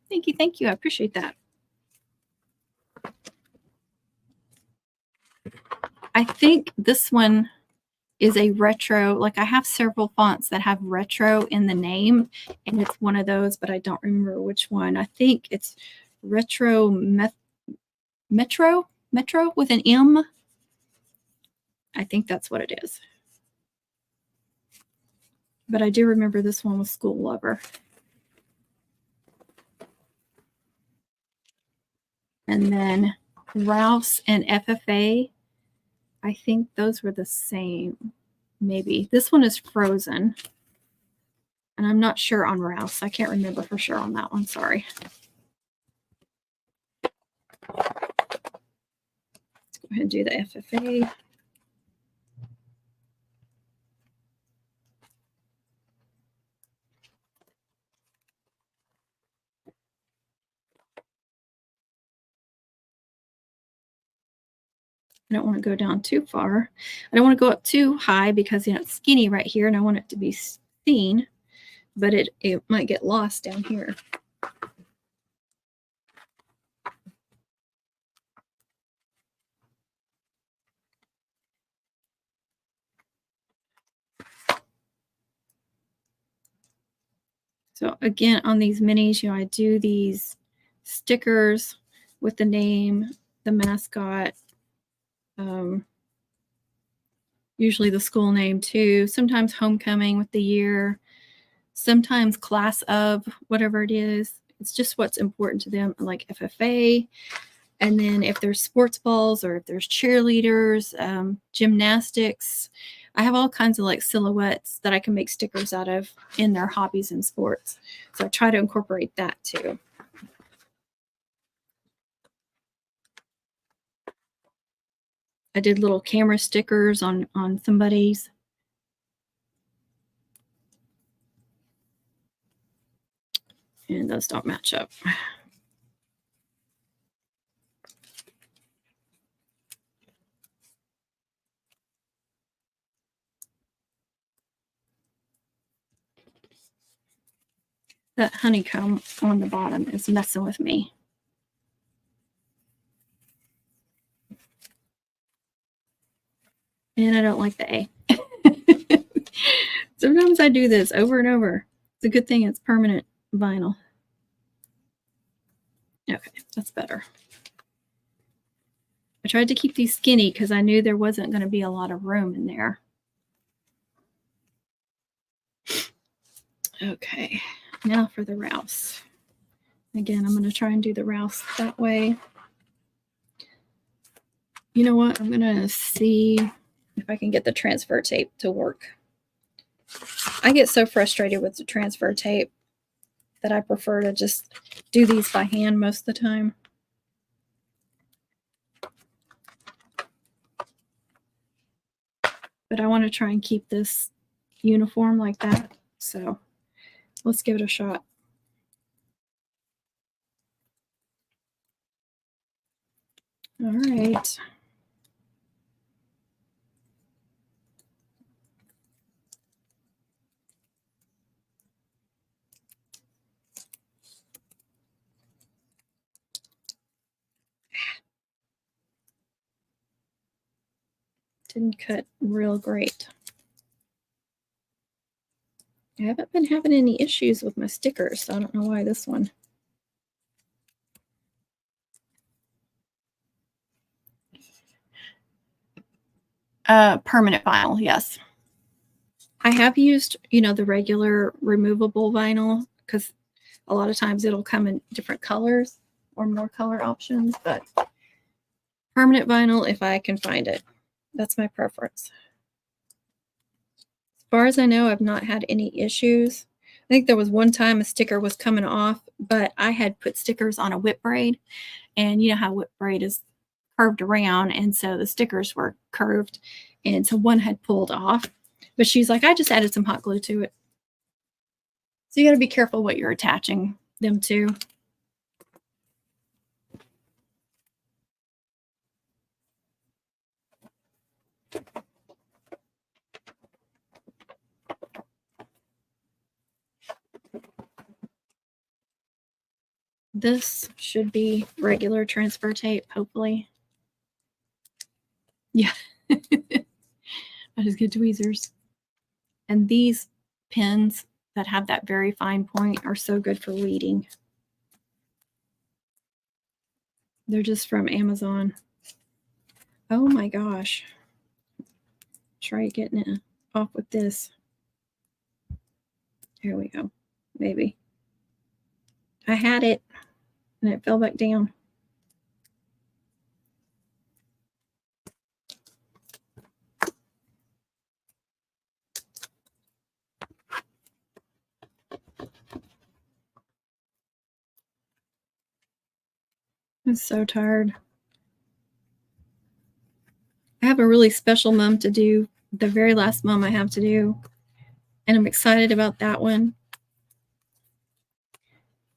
Thank you. Thank you. I appreciate that. I think this one is a retro. Like I have several fonts that have retro in the name, and it's one of those, but I don't remember which one. I think it's Retro Metro with an M. I think that's what it is. But I do remember this one was School Lover. And then Rouse and FFA, I think those were the same. Maybe. This one is Frozen. And I'm not sure on Rouse. I can't remember for sure on that one. Sorry. Let's go ahead and do the FFA. I don't want to go down too far. I don't want to go up too high because it's skinny right here and I want it to be seen, but it might get lost down here. So again, on these minis, I do these stickers with the name, the mascot, usually the school name too, sometimes homecoming with the year, sometimes class of, whatever it is. It's just what's important to them, like FFA. And then if there's sports balls or if there's cheerleaders, gymnastics, I have all kinds of like silhouettes that I can make stickers out of in their hobbies and sports. So I try to incorporate that too. I did little camera stickers on somebody's. And those don't match up. That honeycomb on the bottom is messing with me. And I don't like the A. Sometimes I do this over and over. It's a good thing it's permanent vinyl. Okay, that's better. I tried to keep these skinny because I knew there wasn't going to be a lot of room in there. Okay, now for the Rouse. Again, I'm going to try and do the Rouse that way. You know what? I'm going to see if I can get the transfer tape to work. I get so frustrated with the transfer tape that I prefer to just do these by hand most of the time. But I want to try and keep this uniform like that. So let's give it a shot. All right. Didn't cut real great. I haven't been having any issues with my stickers, so I don't know why this one. Permanent vinyl, yes. I have used, the regular removable vinyl because a lot of times it'll come in different colors or more color options, but permanent vinyl if I can find it. That's my preference. As far as I know, I've not had any issues. I think there was one time a sticker was coming off, but I had put stickers on a whip braid, and you know how whip braid is curved around, and so the stickers were curved, and so one had pulled off. But she's like, I just added some hot glue to it. So you got to be careful what you're attaching them to. This should be regular transfer tape, hopefully. Yeah. I just get tweezers. And these pins that have that very fine point are so good for weeding. They're just from Amazon. Oh my gosh. Try getting it off with this. Here we go. Maybe. I had it and it fell back down. I'm so tired. I have a really special mum to do, the very last mum I have to do, and I'm excited about that one.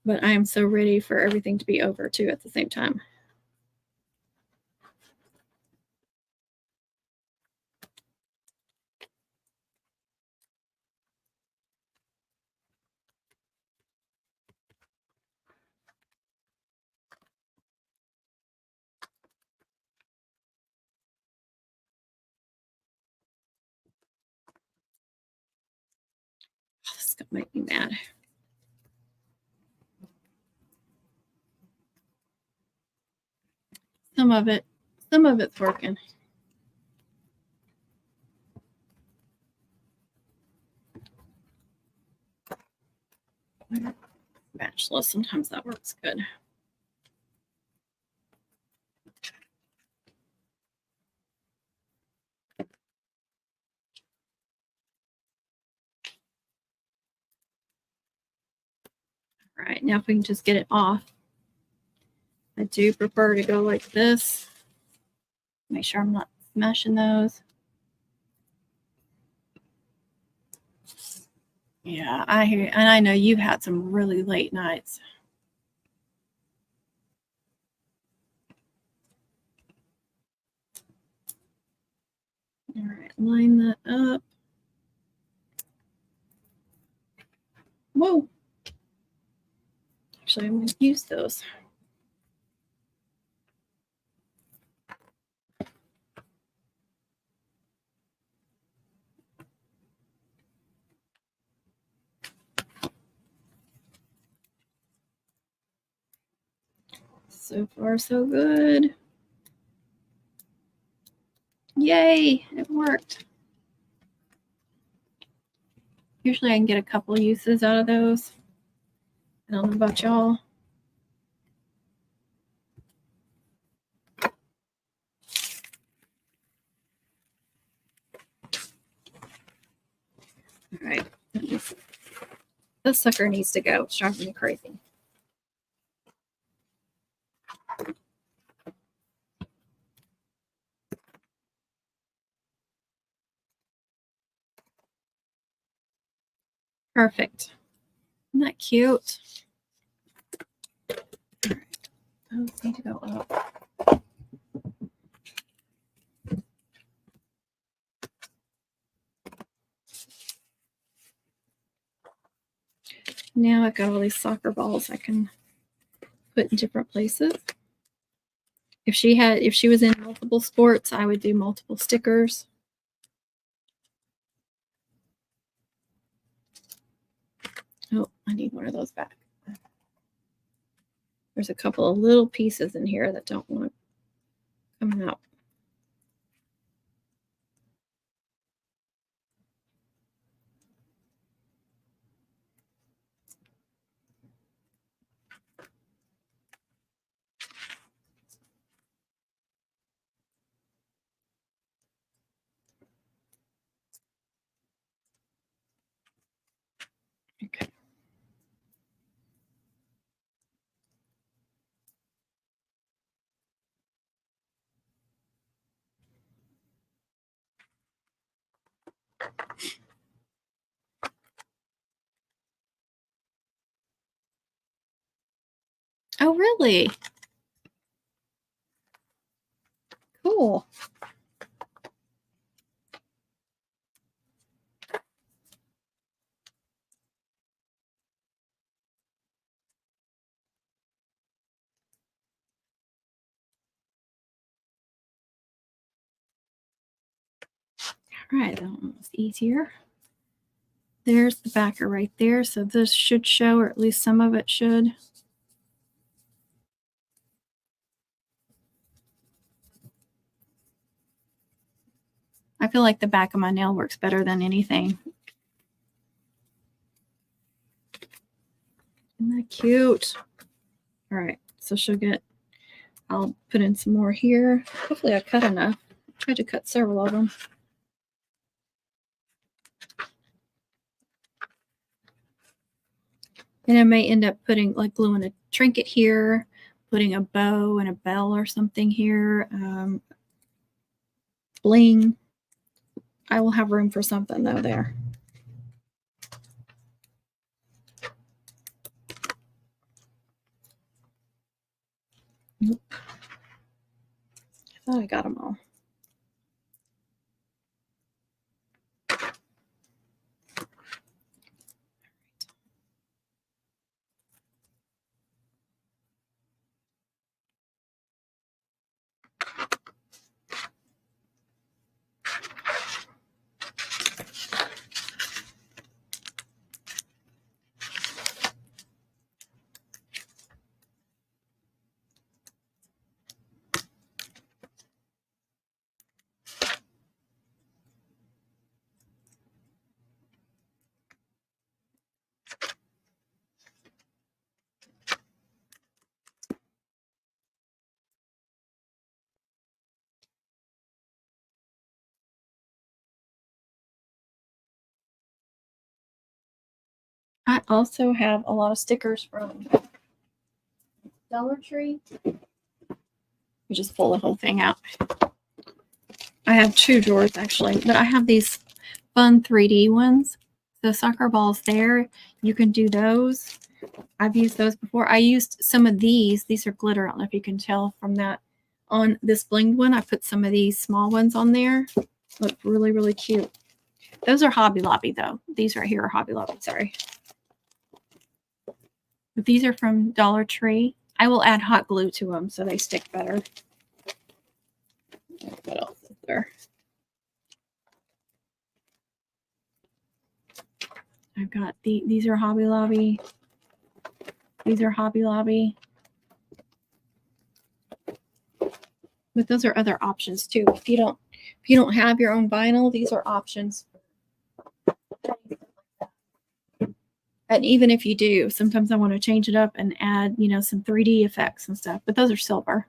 But I am so ready for everything to be over too at the same time. Oh, this is gonna make me mad. Some of it's working. Matchless, sometimes that works good. All right, now if we can just get it off. I do prefer to go like this. Make sure I'm not smashing those. Yeah, I hear, and I know you've had some really late nights. All right, line that up. Whoa. Actually, I'm going to use those. So far, so good. Yay, it worked. Usually I can get a couple uses out of those. I don't know about y'all. All right. This sucker needs to go. It's driving me crazy. Perfect. Isn't that cute? All right. Those need to go up. Now I've got all these soccer balls I can put in different places. If she was in multiple sports, I would do multiple stickers. Oh, I need one of those back. There's a couple of little pieces in here that don't want to come out. Okay. Oh, really? Cool. All right, that one was easier. There's the backer right there. So this should show, or at least some of it should. I feel like the back of my nail works better than anything. Isn't that cute? All right, so I'll put in some more here. Hopefully I cut enough. I tried to cut several of them. And I may end up putting, like, gluing a trinket here, putting a bow and a bell or something here. Bling. I will have room for something though there. Nope. I thought I got them all. I also have a lot of stickers from Dollar Tree. You just pull the whole thing out. I have 2 drawers actually, but I have these fun 3D ones. The soccer balls there, you can do those. I've used those before. I used some of these. These are glitter. I don't know if you can tell from that. On this blinged one, I put some of these small ones on there. Look really, really cute. Those are Hobby Lobby though. These right here are Hobby Lobby, sorry. But these are from Dollar Tree. I will add hot glue to them so they stick better. What else is there? I've got these are Hobby Lobby. These are Hobby Lobby. But those are other options too. If you don't have your own vinyl, these are options. And even if you do, sometimes I want to change it up and add, you know, some 3D effects and stuff. But those are silver.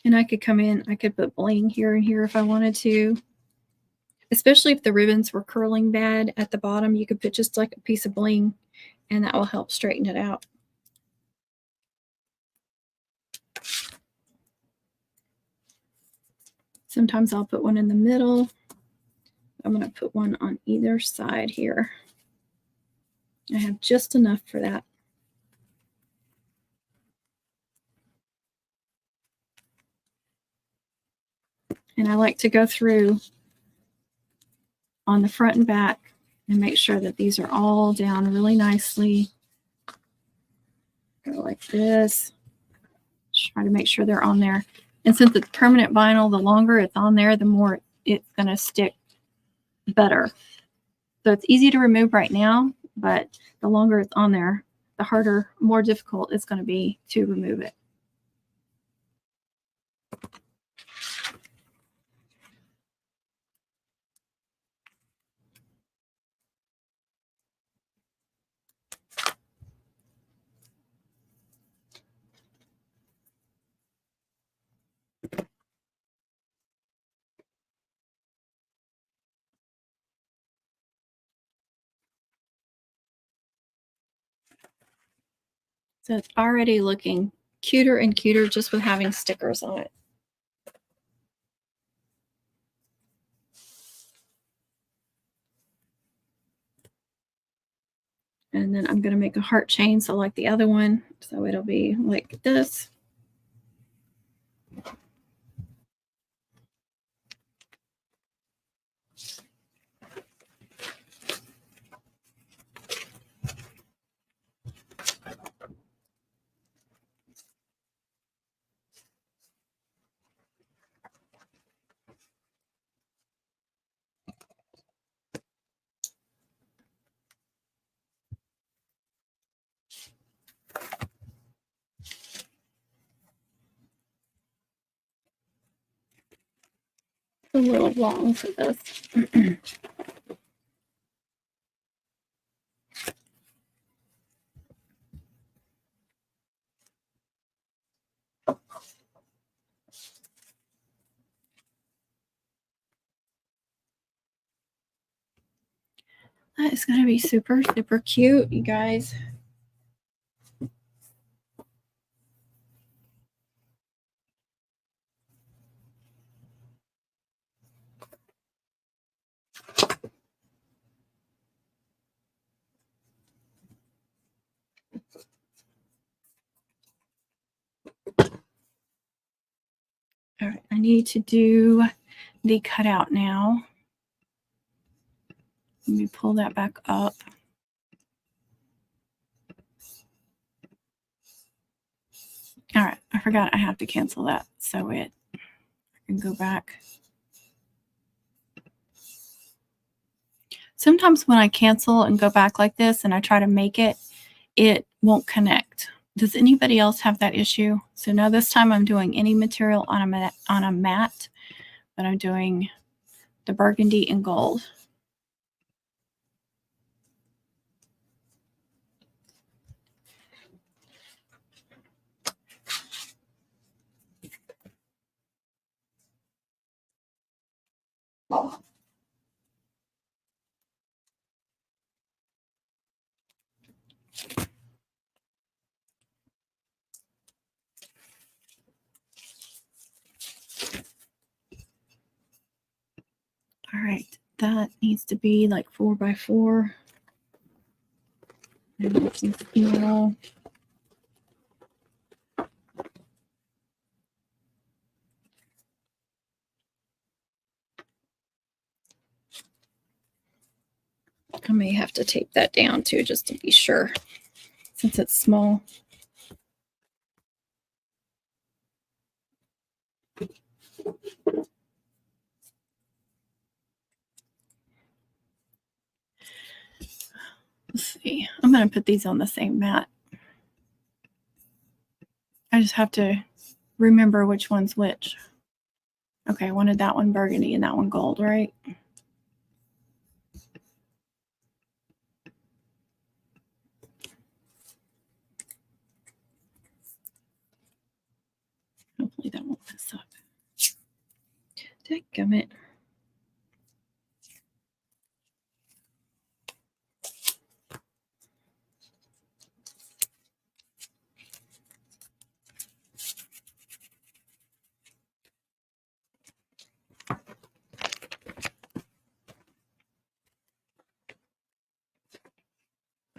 And I could come in, I could put bling here and here if I wanted to. Especially if the ribbons were curling bad at the bottom, you could put just like a piece of bling and that will help straighten it out. Sometimes I'll put one in the middle. I'm going to put one on either side here. I have just enough for that. And I like to go through on the front and back and make sure that these are all down really nicely. Go like this. Just try to make sure they're on there. And since it's permanent vinyl, the longer it's on there, the more it's going to stick better. So it's easy to remove right now, but the longer it's on there, the harder, more difficult it's going to be to remove it. So it's already looking cuter and cuter just with having stickers on it. And then I'm going to make a heart chain, so like the other one. So it'll be like this. a little long for this. That is going to be super, super cute, you guys. All right, I need to do the cutout now. Let me pull that back up. All right, I forgot I have to cancel that. So I can go back. Sometimes when I cancel and go back like this and I try to make it, it won't connect. Does anybody else have that issue? So now this time I'm doing any material on a mat, but I'm doing the burgundy and gold. All right, that needs to be like 4x4. And some steel. I may have to tape that down too, just to be sure, since it's small. Let's see. I'm going to put these on the same mat. I just have to remember which one's which. Okay, I wanted that one burgundy and that one gold, right? Hopefully that won't mess up. Dadgummit.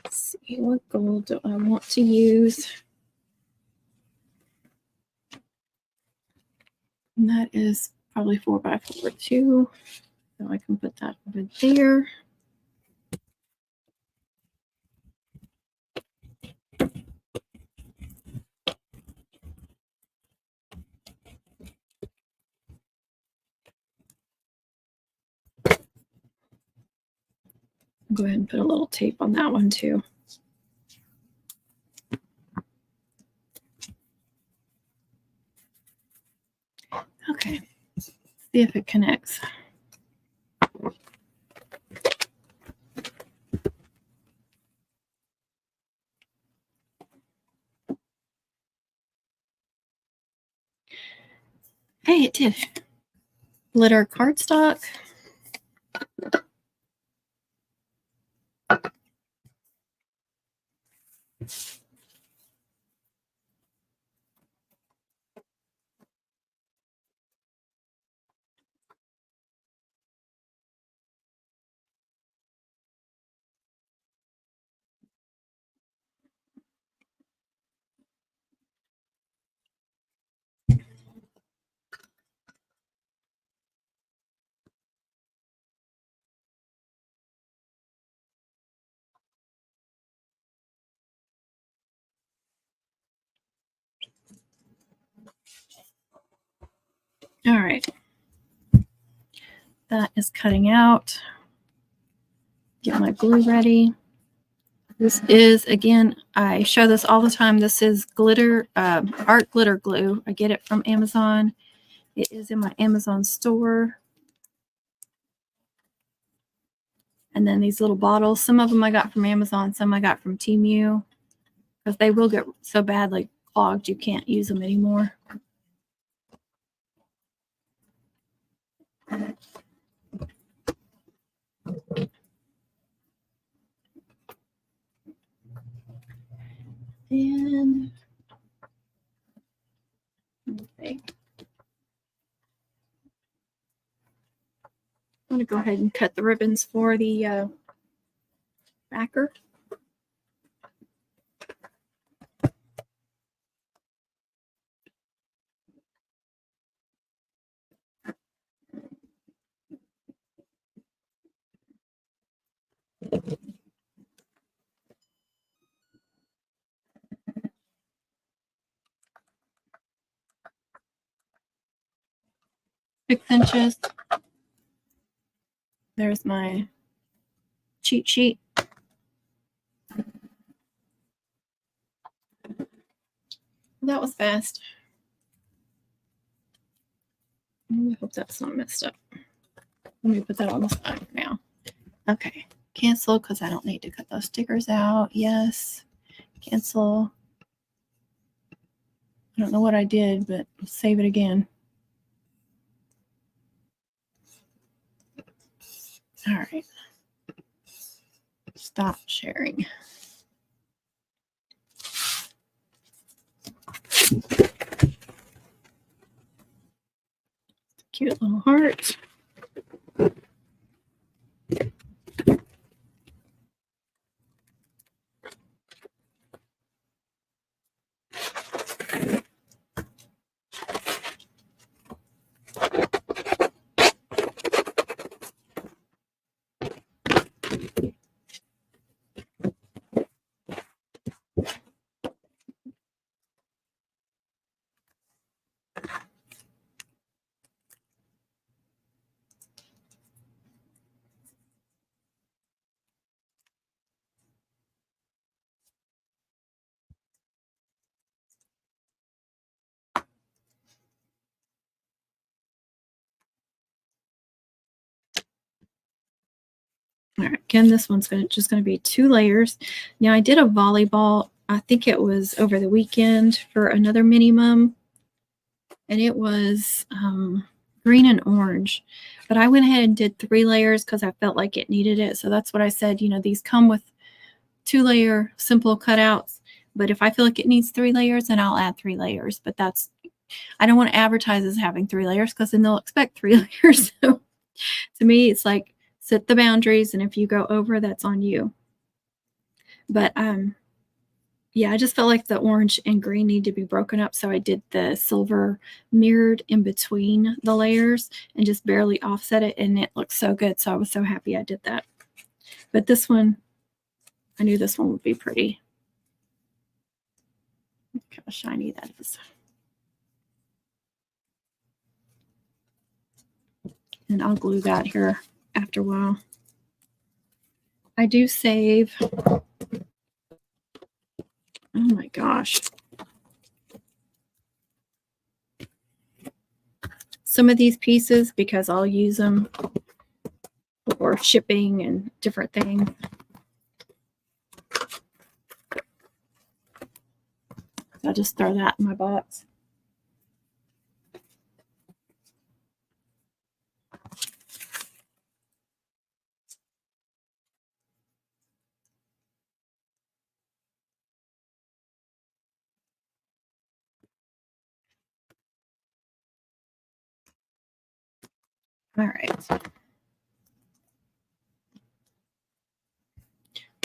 Let's see, what gold do I want to use? And that is probably 4x4 too. So I can put that over there. I'll go ahead and put a little tape on that one too. Okay, see if it connects. Hey, it did. Glitter cardstock. All right. That is cutting out. Get my glue ready. This is, again, I show this all the time. This is glitter, art glitter glue. I get it from Amazon. It is in my Amazon store. And then these little bottles, some of them I got from Amazon, some I got from Temu, because they will get so badly clogged you can't use them anymore. And okay, I'm going to go ahead and cut the ribbons for the backer. $6 inches. There's my cheat sheet. That was fast. I hope that's not messed up. Let me put that on the side for now. Okay, cancel because I don't need to cut those stickers out. Yes, cancel. I don't know what I did, but I'll save it again. All right. Stop sharing. Cute little heart. All right, again, this one's just going to be 2 layers. Now, I did a volleyball, I think it was over the weekend for another minimum, and it was green and orange. But I went ahead and did 3 layers because I felt like it needed it. So that's what I said. You know, these come with 2-layer simple cutouts. But if I feel like it needs 3 layers, then I'll add 3 layers. But that's, I don't want to advertise as having 3 layers because then they'll expect 3 layers. So to me, it's like, set the boundaries, and if you go over, that's on you. But yeah, I just felt like the orange and green need to be broken up, so I did the silver mirrored in between the layers and just barely offset it, and it looks so good. So I was so happy I did that. But this one, I knew this one would be pretty. Look how shiny that is. And I'll glue that here after a while. I do save, oh my gosh, some of these pieces because I'll use them for shipping and different things. I'll just throw that in my box. All right.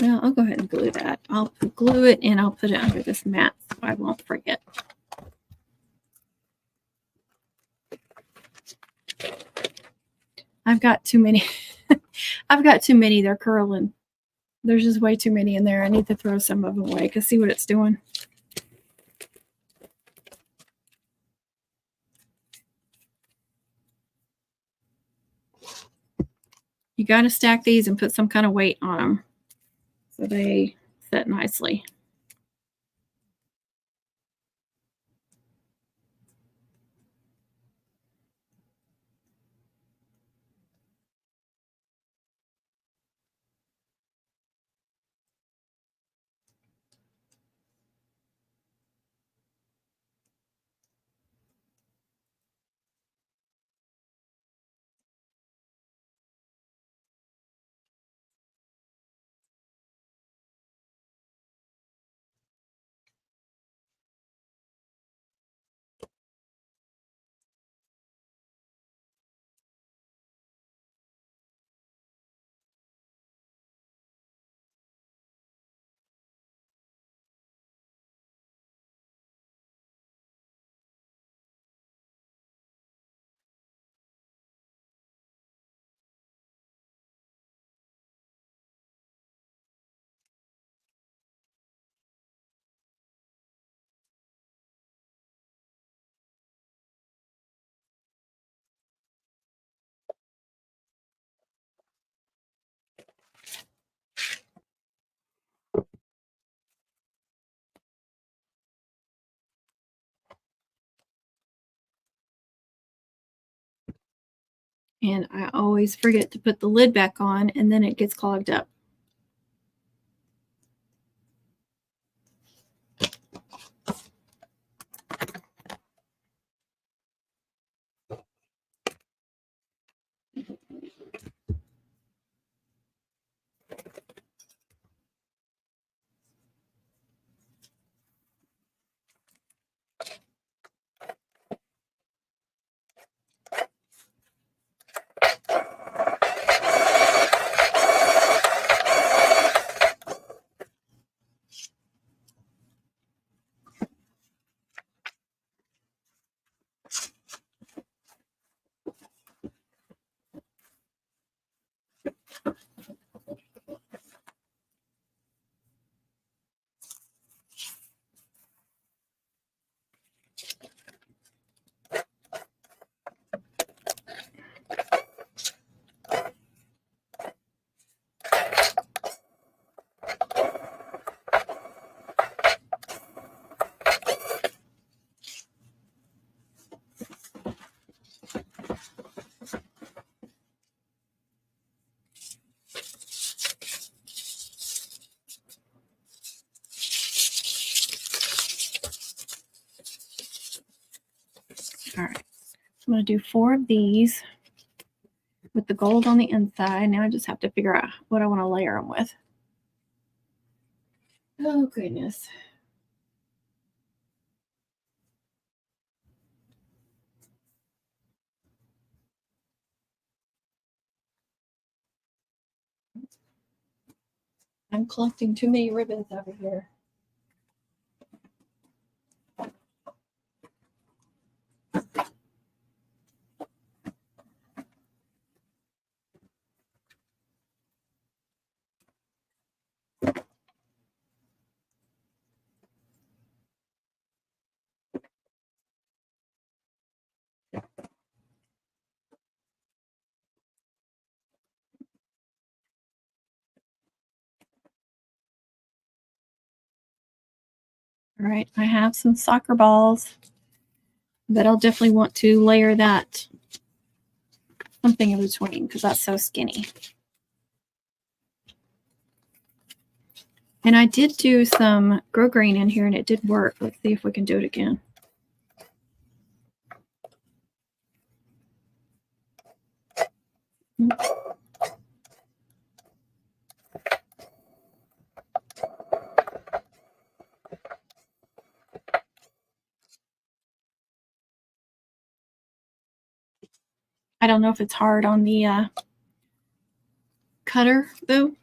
Well, I'll go ahead and glue that. I'll glue it and I'll put it under this mat so I won't forget. I've got too many. I've got too many. They're curling. There's just way too many in there. I need to throw some of them away because see what it's doing. You got to stack these and put some kind of weight on them so they set nicely. And I always forget to put the lid back on, and then it gets clogged up. All right, so I'm going to do 4 of these with the gold on the inside. Now I just have to figure out what I want to layer them with. Oh, goodness. I'm collecting too many ribbons over here. All right, I have some soccer balls, but I'll definitely want to layer that something in between because that's so skinny. And I did do some grow green in here and it did work. Let's see if we can do it again. I don't know if it's hard on the cutter though.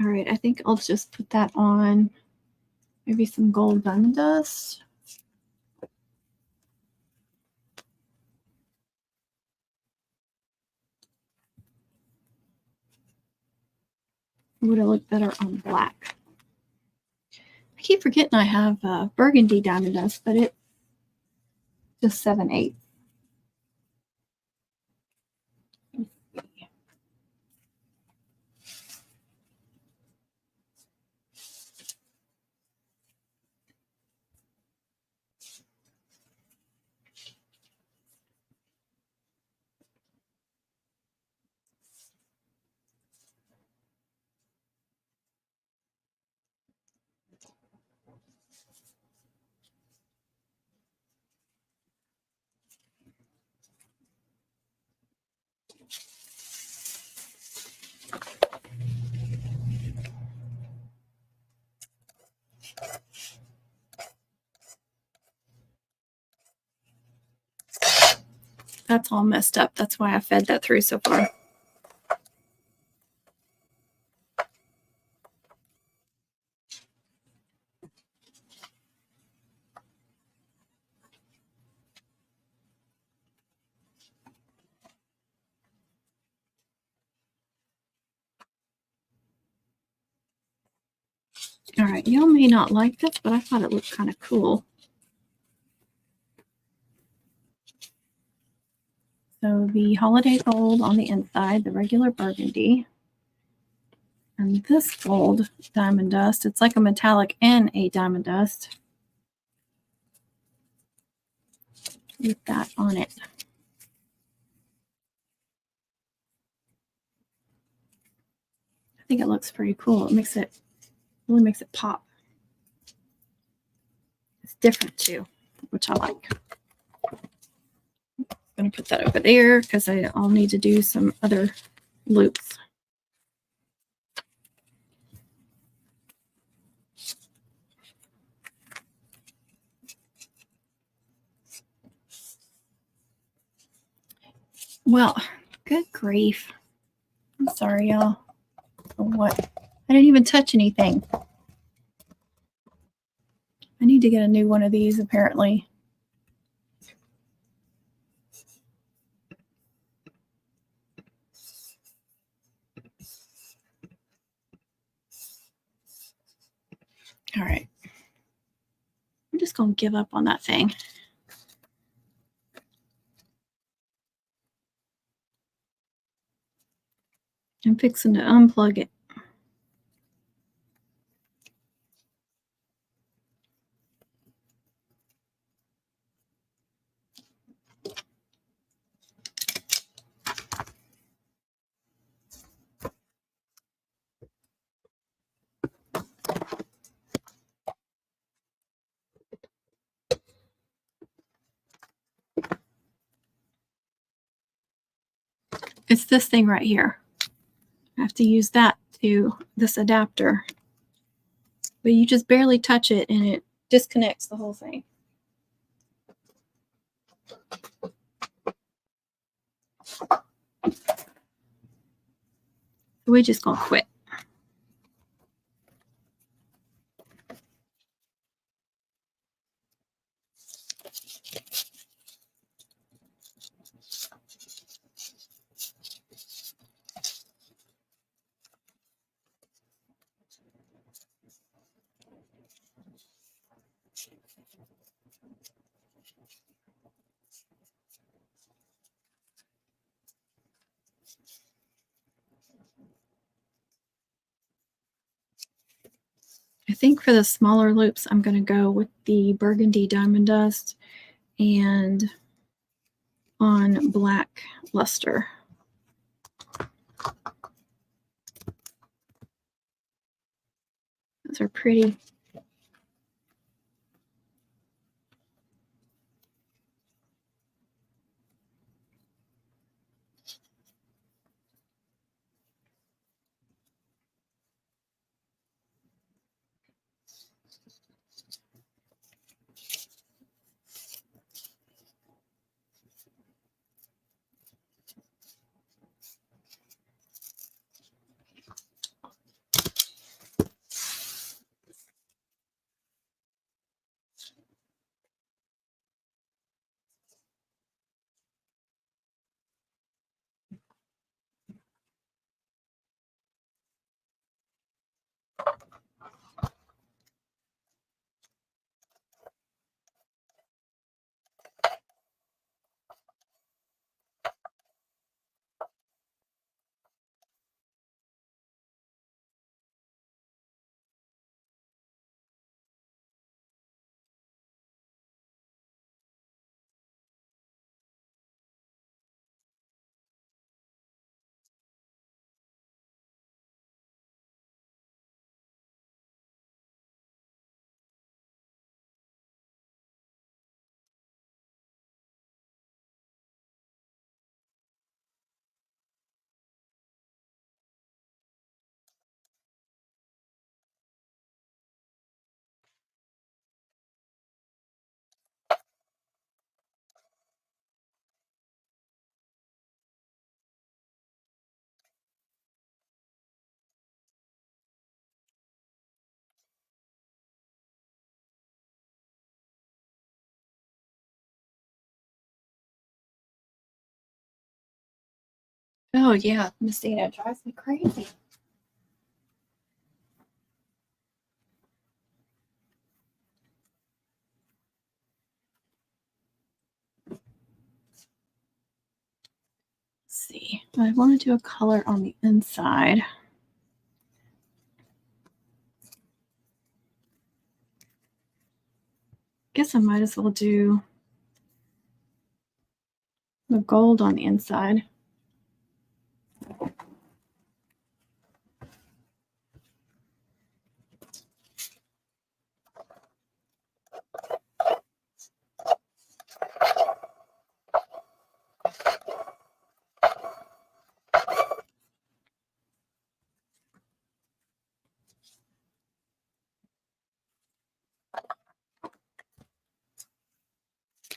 All right, I think I'll just put that on maybe some gold diamond dust. Would it look better on black? I keep forgetting I have burgundy diamond dust, but it's just 7/8. That's all messed up. That's why I fed that through so far. All right, y'all may not like this, but I thought it looked kind of cool. So the holiday gold on the inside, the regular burgundy. And this gold diamond dust, it's like a metallic and a diamond dust. with that on it. I think it looks pretty cool. It really makes it pop. It's different too, which I like. I'm going to put that over there because I'll need to do some other loops. Well, good grief. I'm sorry, y'all. What? I didn't even touch anything. I need to get a new one of these, apparently. All right. I'm just going to give up on that thing. I'm fixing to unplug it. It's this thing right here. I have to use that to this adapter. But you just barely touch it and it disconnects the whole thing. We're just going to quit. I think for the smaller loops, I'm going to go with the burgundy diamond dust and on black luster. Those are pretty. Oh, yeah. Messina drives me crazy. Let's see. I want to do a color on the inside. Guess I might as well do gold on the inside.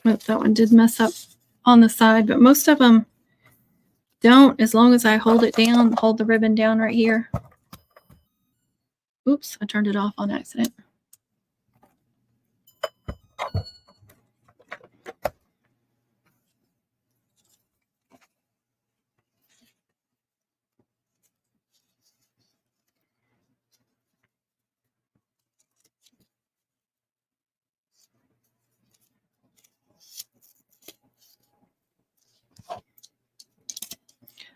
Oh, that one did mess up on the side, but most of them don't, as long as I hold it down, hold the ribbon down right here. Oops, I turned it off on accident.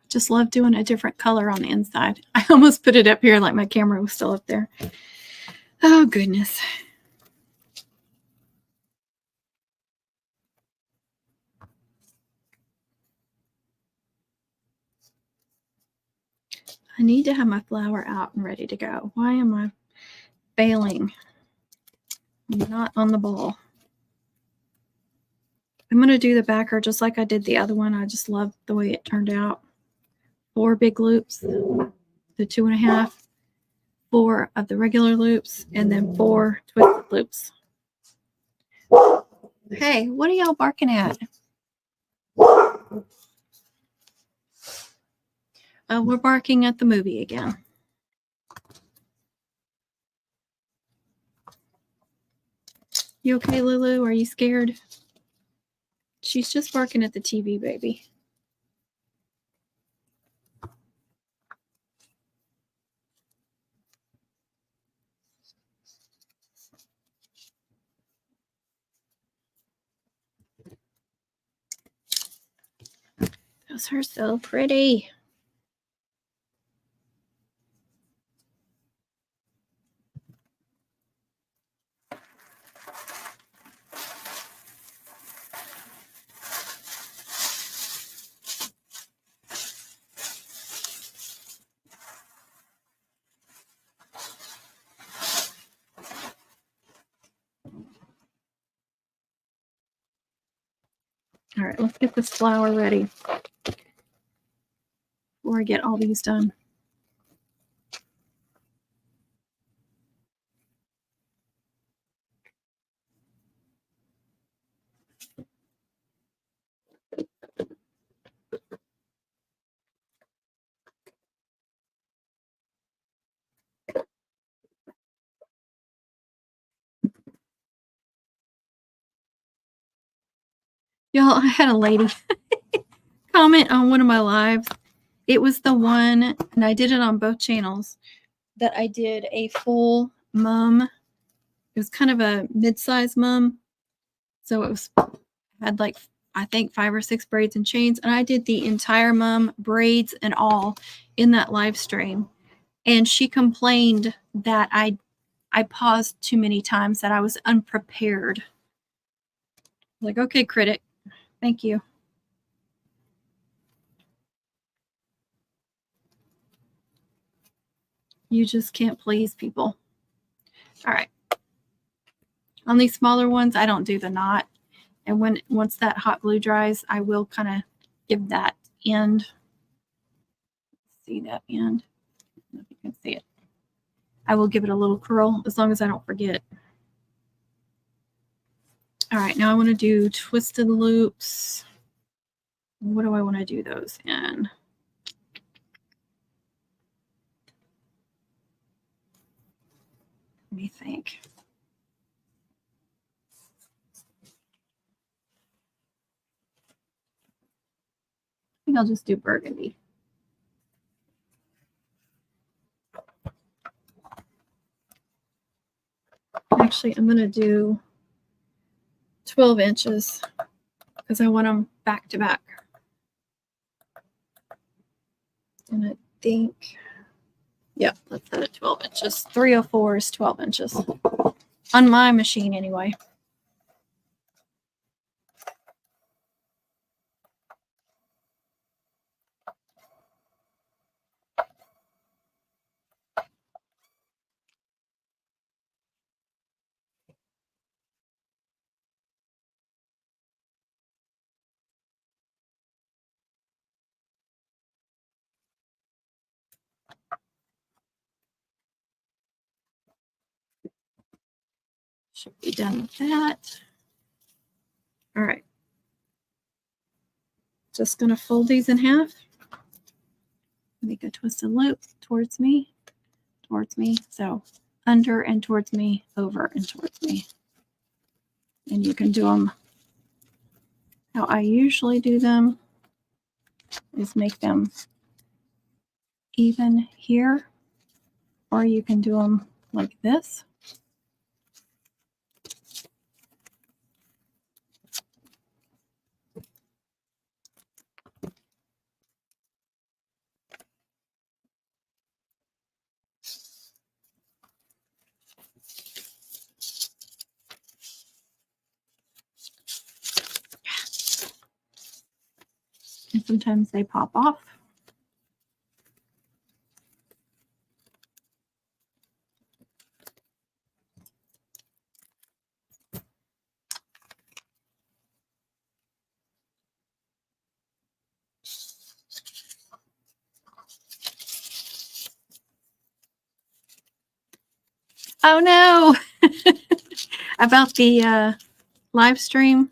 Just love doing a different color on the inside. I almost put it up here like my camera was still up there. Oh, goodness. I need to have my flower out and ready to go. Why am I failing? I'm not on the ball. I'm going to do the backer just like I did the other one. I just love the way it turned out. 4 big loops, the 2.5, 4 of the regular loops, and then 4 twisted loops. Hey, what are y'all barking at? We're barking at the movie again. You okay, Lulu? Are you scared? She's just barking at the TV, baby. Those are so pretty. All right, let's get this flower ready before I get all these done. Y'all, I had a lady comment on one of my lives. It was the one, and I did it on both channels, that I did a full mum. It was kind of a mid-size mum. So it had like, I think 5 or 6 braids and chains. And I did the entire mum, braids and all, in that live stream. And she complained that I paused too many times, that I was unprepared. Like, okay, critic. Thank you. You just can't please people. All right. On these smaller ones, I don't do the knot. And once that hot glue dries, I will kind of give that end. See that end? I don't know if you can see it. I will give it a little curl as long as I don't forget. All right, now I want to do twisted loops. What do I want to do those in? Let me think. I think I'll just do burgundy. Actually, I'm going to do 12 inches because I want them back to back. And I think, yeah, let's set it 12 inches. 304 is 12 inches. On my machine, anyway. Should be done with that. All right. Just going to fold these in half. Make a twisted loop towards me. So under and towards me, over and towards me. And you can do them how I usually do them, is make them even here, or you can do them like this. And sometimes they pop off. Oh no! About the live stream,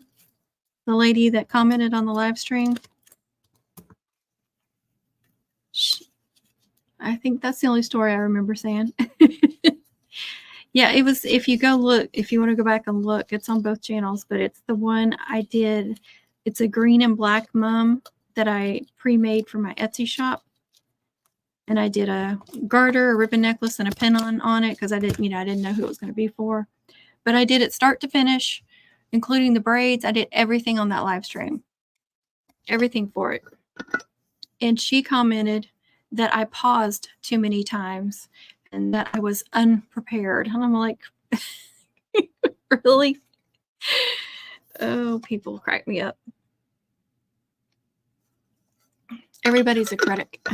the lady that commented on the live stream. I think that's the only story I remember saying. Yeah, it was, if you go look, if you want to go back and look, it's on both channels, but it's the one I did. It's a green and black mum that I pre-made for my Etsy shop. And I did a garter, a ribbon necklace, and a pin on it because I didn't know who it was going to be for. But I did it start to finish, including the braids. I did everything on that live stream. Everything for it. And she commented that I paused too many times and that I was unprepared. And I'm like, really? Oh, people crack me up. Everybody's a critic.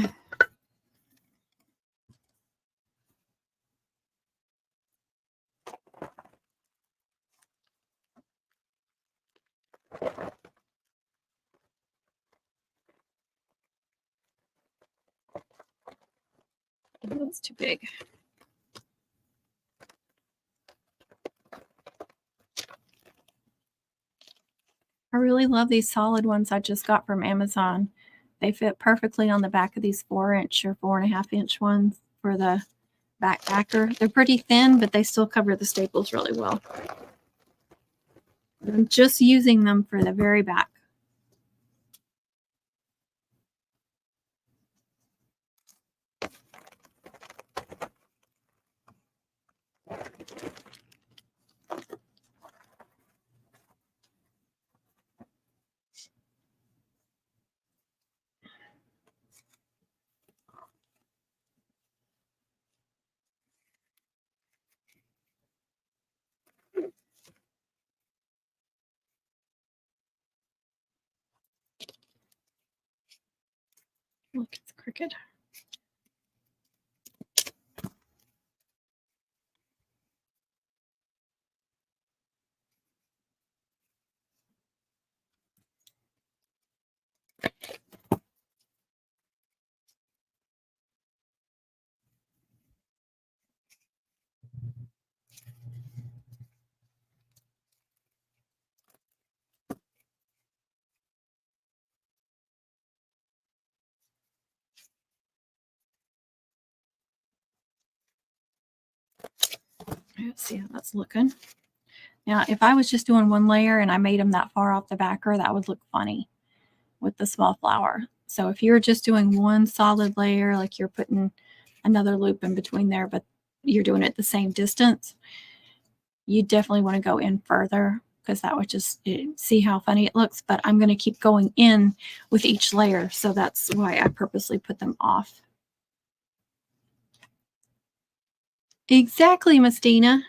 That's too big. I really love these solid ones I just got from Amazon. They fit perfectly on the back of these 4-inch or 4.5-inch ones for the backer. They're pretty thin, but they still cover the staples really well. I'm just using them for the very back. Look, it's crooked. Let's see how that's looking. Now, if I was just doing one layer and I made them that far off the backer, that would look funny with the small flower. So if you're just doing one solid layer, like you're putting another loop in between there, but you're doing it the same distance, you definitely want to go in further because that would just see how funny it looks. But I'm going to keep going in with each layer. So that's why I purposely put them off. Exactly, Miss Dina.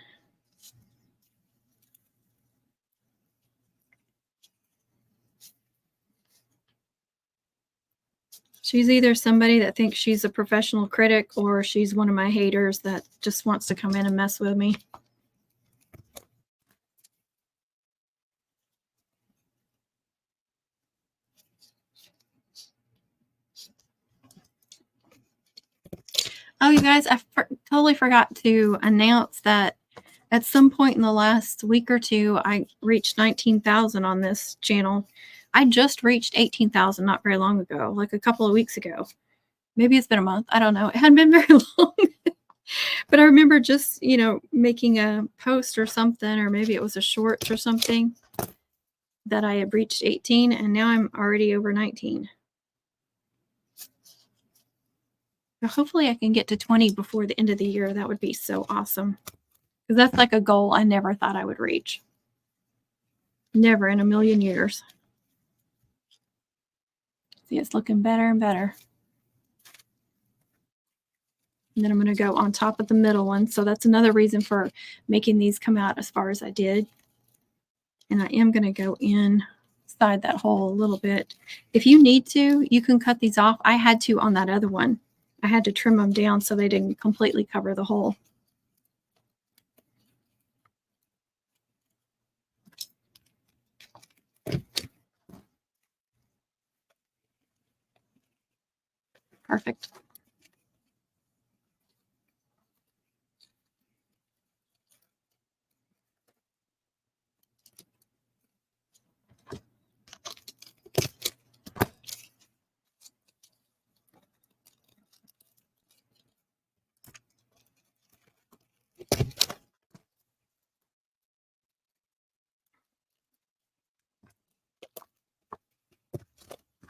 She's either somebody that thinks she's a professional critic or she's one of my haters that just wants to come in and mess with me. Oh, you guys, I totally forgot to announce that At some point in the last week or two, I reached 19,000 on this channel. I just reached 18,000 not very long ago, like a couple of weeks ago. Maybe it's been a month. I don't know. It hadn't been very long. But I remember just, you know, making a post or something, or maybe it was a short or something, that I had reached 18, and now I'm already over 19. So hopefully I can get to 20 before the end of the year. That would be so awesome. Because that's like a goal I never thought I would reach. Never in a million years. See, it's looking better and better. And then I'm going to go on top of the middle one. So that's another reason for making these come out as far as I did. And I am going to go inside that hole a little bit. If you need to, you can cut these off. I had to on that other one. I had to trim them down so they didn't completely cover the hole. Perfect.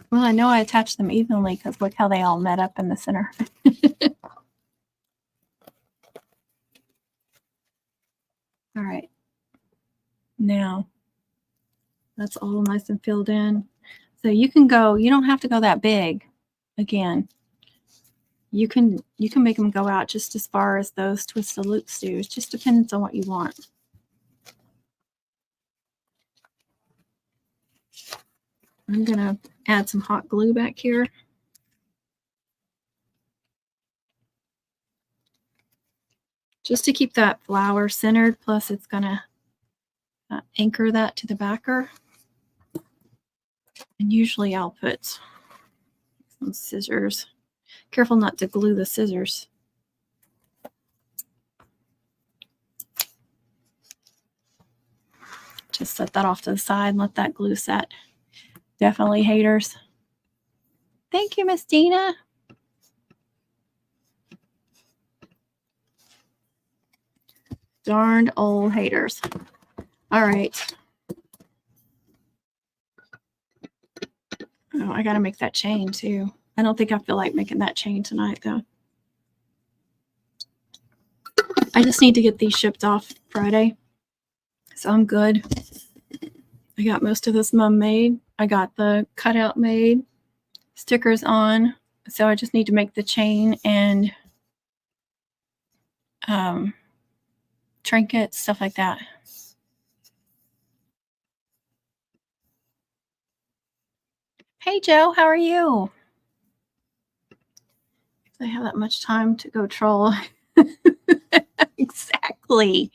Well, I know I attached them evenly because look how they all met up in the center. All right. Now, that's all nice and filled in. So you can go, you don't have to go that big. Again, you can make them go out just as far as those twisted loops do. It just depends on what you want. I'm going to add some hot glue back here. Just to keep that flower centered, plus it's going to anchor that to the backer. And usually I'll put some scissors. Careful not to glue the scissors. Just set that off to the side and let that glue set. Definitely haters. Thank you, Miss Dina. Darned old haters. All right. Oh, I got to make that chain too. I don't think I feel like making that chain tonight though. I just need to get these shipped off Friday. So I'm good. I got most of this mum made. I got the cutout made, stickers on. So I just need to make the chain and trinkets, stuff like that. Hey Joe, how are you? If I have that much time to go troll. Exactly.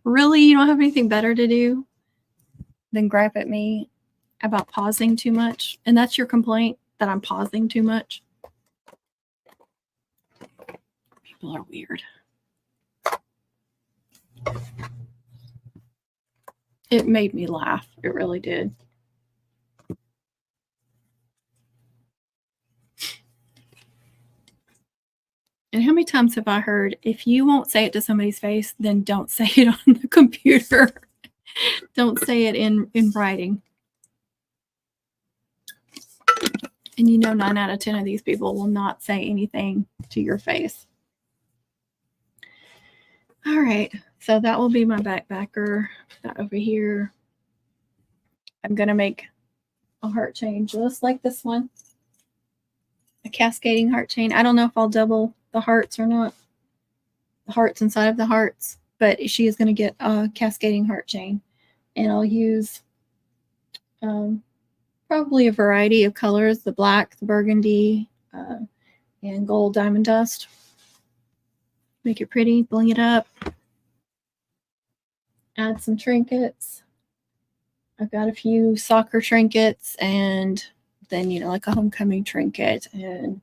Really, you don't have anything better to do than gripe at me about pausing too much? And that's your complaint, that I'm pausing too much? People are weird. It made me laugh. It really did. And how many times have I heard, if you won't say it to somebody's face, then don't say it on the computer. Don't say it in writing. And you know 9 out of 10 of these people will not say anything to your face. All right, so that will be my backer. That over here. I'm going to make a heart chain just like this one. A cascading heart chain. I don't know if I'll double the hearts or not. The hearts inside of the hearts. But she is going to get a cascading heart chain. And I'll use probably a variety of colors. The black, the burgundy, and gold diamond dust. Make it pretty. Bling it up. Add some trinkets. I've got a few soccer trinkets and then, you know, like a homecoming trinket. And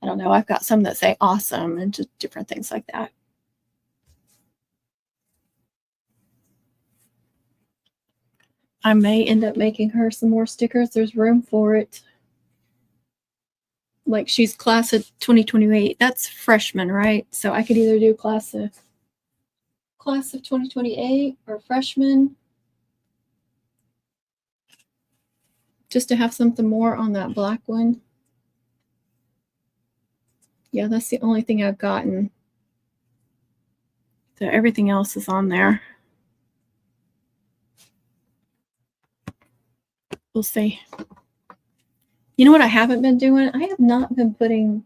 I don't know, I've got some that say awesome and just different things like that. I may end up making her some more stickers. There's room for it. Like she's class of 2028. That's freshman, right? So I could either do class of 2028 or freshman, just to have something more on that black one. Yeah, that's the only thing I've gotten. So everything else is on there. We'll see. You know what I haven't been doing? I have not been putting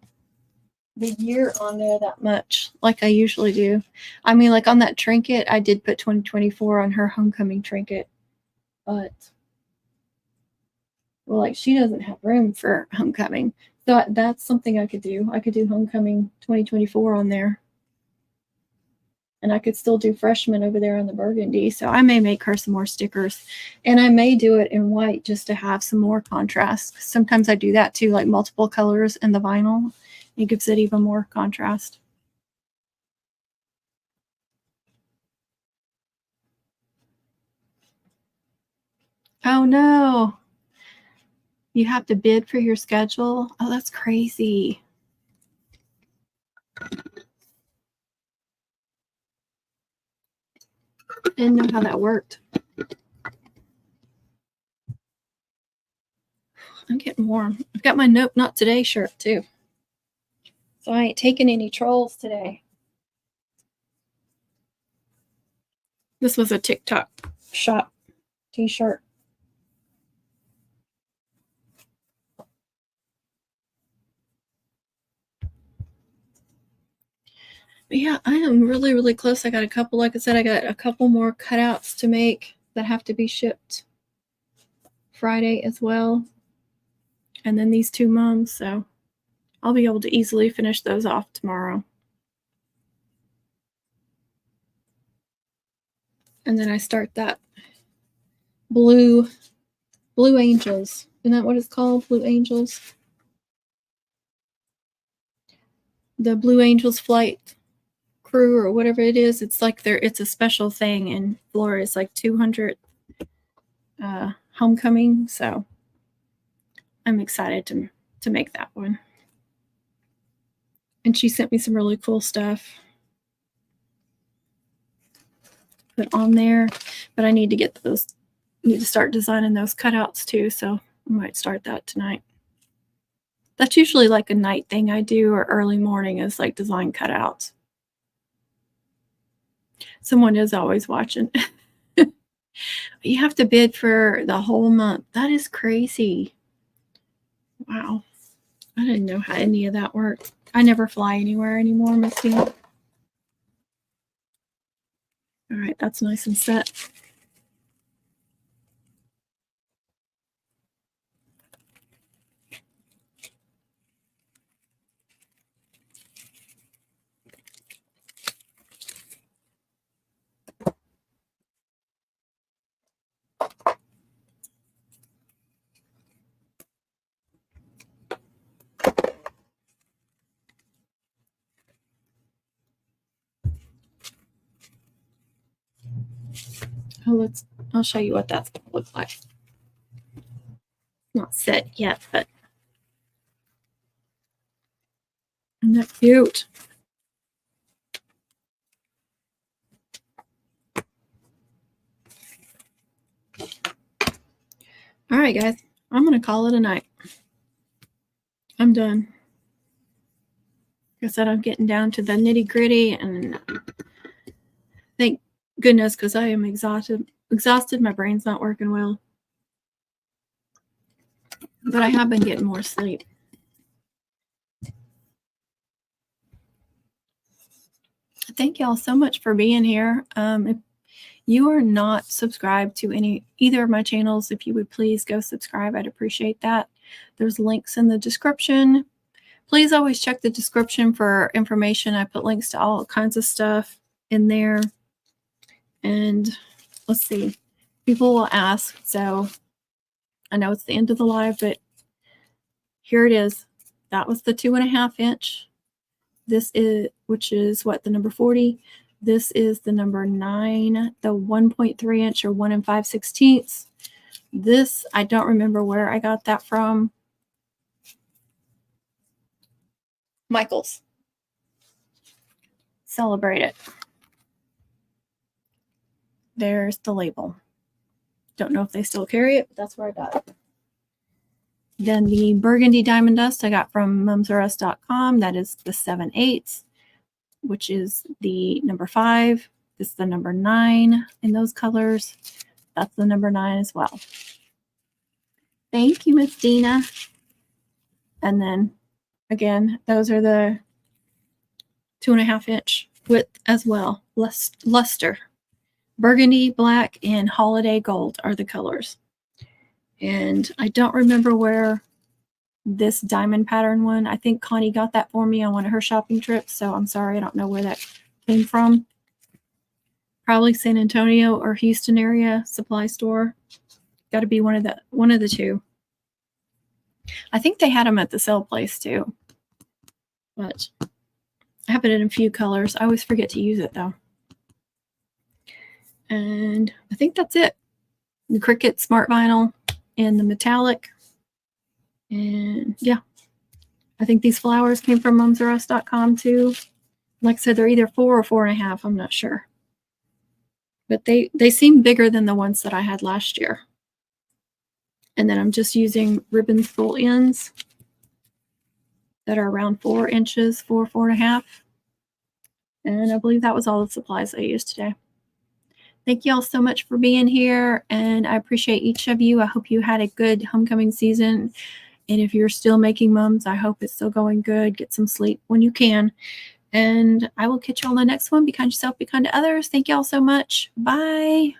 the year on there that much like I usually do. I mean, like on that trinket, I did put 2024 on her homecoming trinket, but well, like she doesn't have room for homecoming. So that's something I could do. I could do homecoming 2024 on there. And I could still do freshman over there on the burgundy. So I may make her some more stickers, and I may do it in white just to have some more contrast. Sometimes I do that too, like multiple colors in the vinyl. It gives it even more contrast. Oh no. You have to bid for your schedule? Oh, that's crazy. Didn't know how that worked. I'm getting warm. I've got my Nope Not Today shirt too. So I ain't taking any trolls today. This was a TikTok shop t-shirt. But yeah, I am really, really close. I got a couple, like I said, I got a couple more cutouts to make that have to be shipped Friday as well. And then these two mums, so I'll be able to easily finish those off tomorrow. And then I start that Blue Angels. Isn't that what it's called? Blue Angels? The Blue Angels flight crew or whatever it is. It's like it's a special thing in Florida. It's like 200 homecoming. So I'm excited to make that one. And she sent me some really cool stuff put on there, but I need to get those, need to start designing those cutouts too. So I might start that tonight. That's usually like a night thing I do, or early morning is like design cutouts. Someone is always watching. You have to bid for the whole month. That is crazy. Wow. I didn't know how any of that worked. I never fly anywhere anymore, Misty. All right, that's nice and set. Oh, I'll show you what that's going to look like. Not set yet, but isn't that cute? All right, guys, I'm going to call it a night. I'm done. Like I said, I'm getting down to the nitty gritty, and thank goodness, because I am exhausted. My brain's not working well. But I have been getting more sleep. Thank y'all so much for being here. If you are not subscribed to either of my channels, if you would please go subscribe, I'd appreciate that. There's links in the description. Please always check the description for information. I put links to all kinds of stuff in there. And let's see, people will ask. So I know it's the end of the live, but here it is. That was the 2.5 inch. This is, which is what, the number 40. This is the number 9, the 1.3 inch or 1 5/16. This, I don't remember where I got that from. Michael's. Celebrate it. There's the label. Don't know if they still carry it, but that's where I got it. Then the burgundy diamond dust I got from mumsrus.com. That is the 7/8, which is the number 5. This is the number 9 in those colors. That's the number 9 as well. Thank you, Miss Dina. And then again, those are the 2.5 inch width as well. Luster. Burgundy, black, and holiday gold are the colors. And I don't remember where this diamond pattern one, I think Connie got that for me on one of her shopping trips. So I'm sorry, I don't know where that came from. Probably San Antonio or Houston area supply store. Got to be one of the two. I think they had them at the sale place too. But I have it in a few colors. I always forget to use it though. And I think that's it. The Cricut Smart Vinyl and the metallic. And yeah, I think these flowers came from mumsrus.com too. Like I said, they're either 4 or 4.5. I'm not sure. But they seem bigger than the ones that I had last year. And then I'm just using ribbon full ends that are around 4 inches, 4.5. And I believe that was all the supplies I used today. Thank you all so much for being here, and I appreciate each of you. I hope you had a good homecoming season, and if you're still making mums, I hope it's still going good. Get some sleep when you can, and I will catch you on the next one. Be kind to yourself, be kind to others. Thank you all so much. Bye.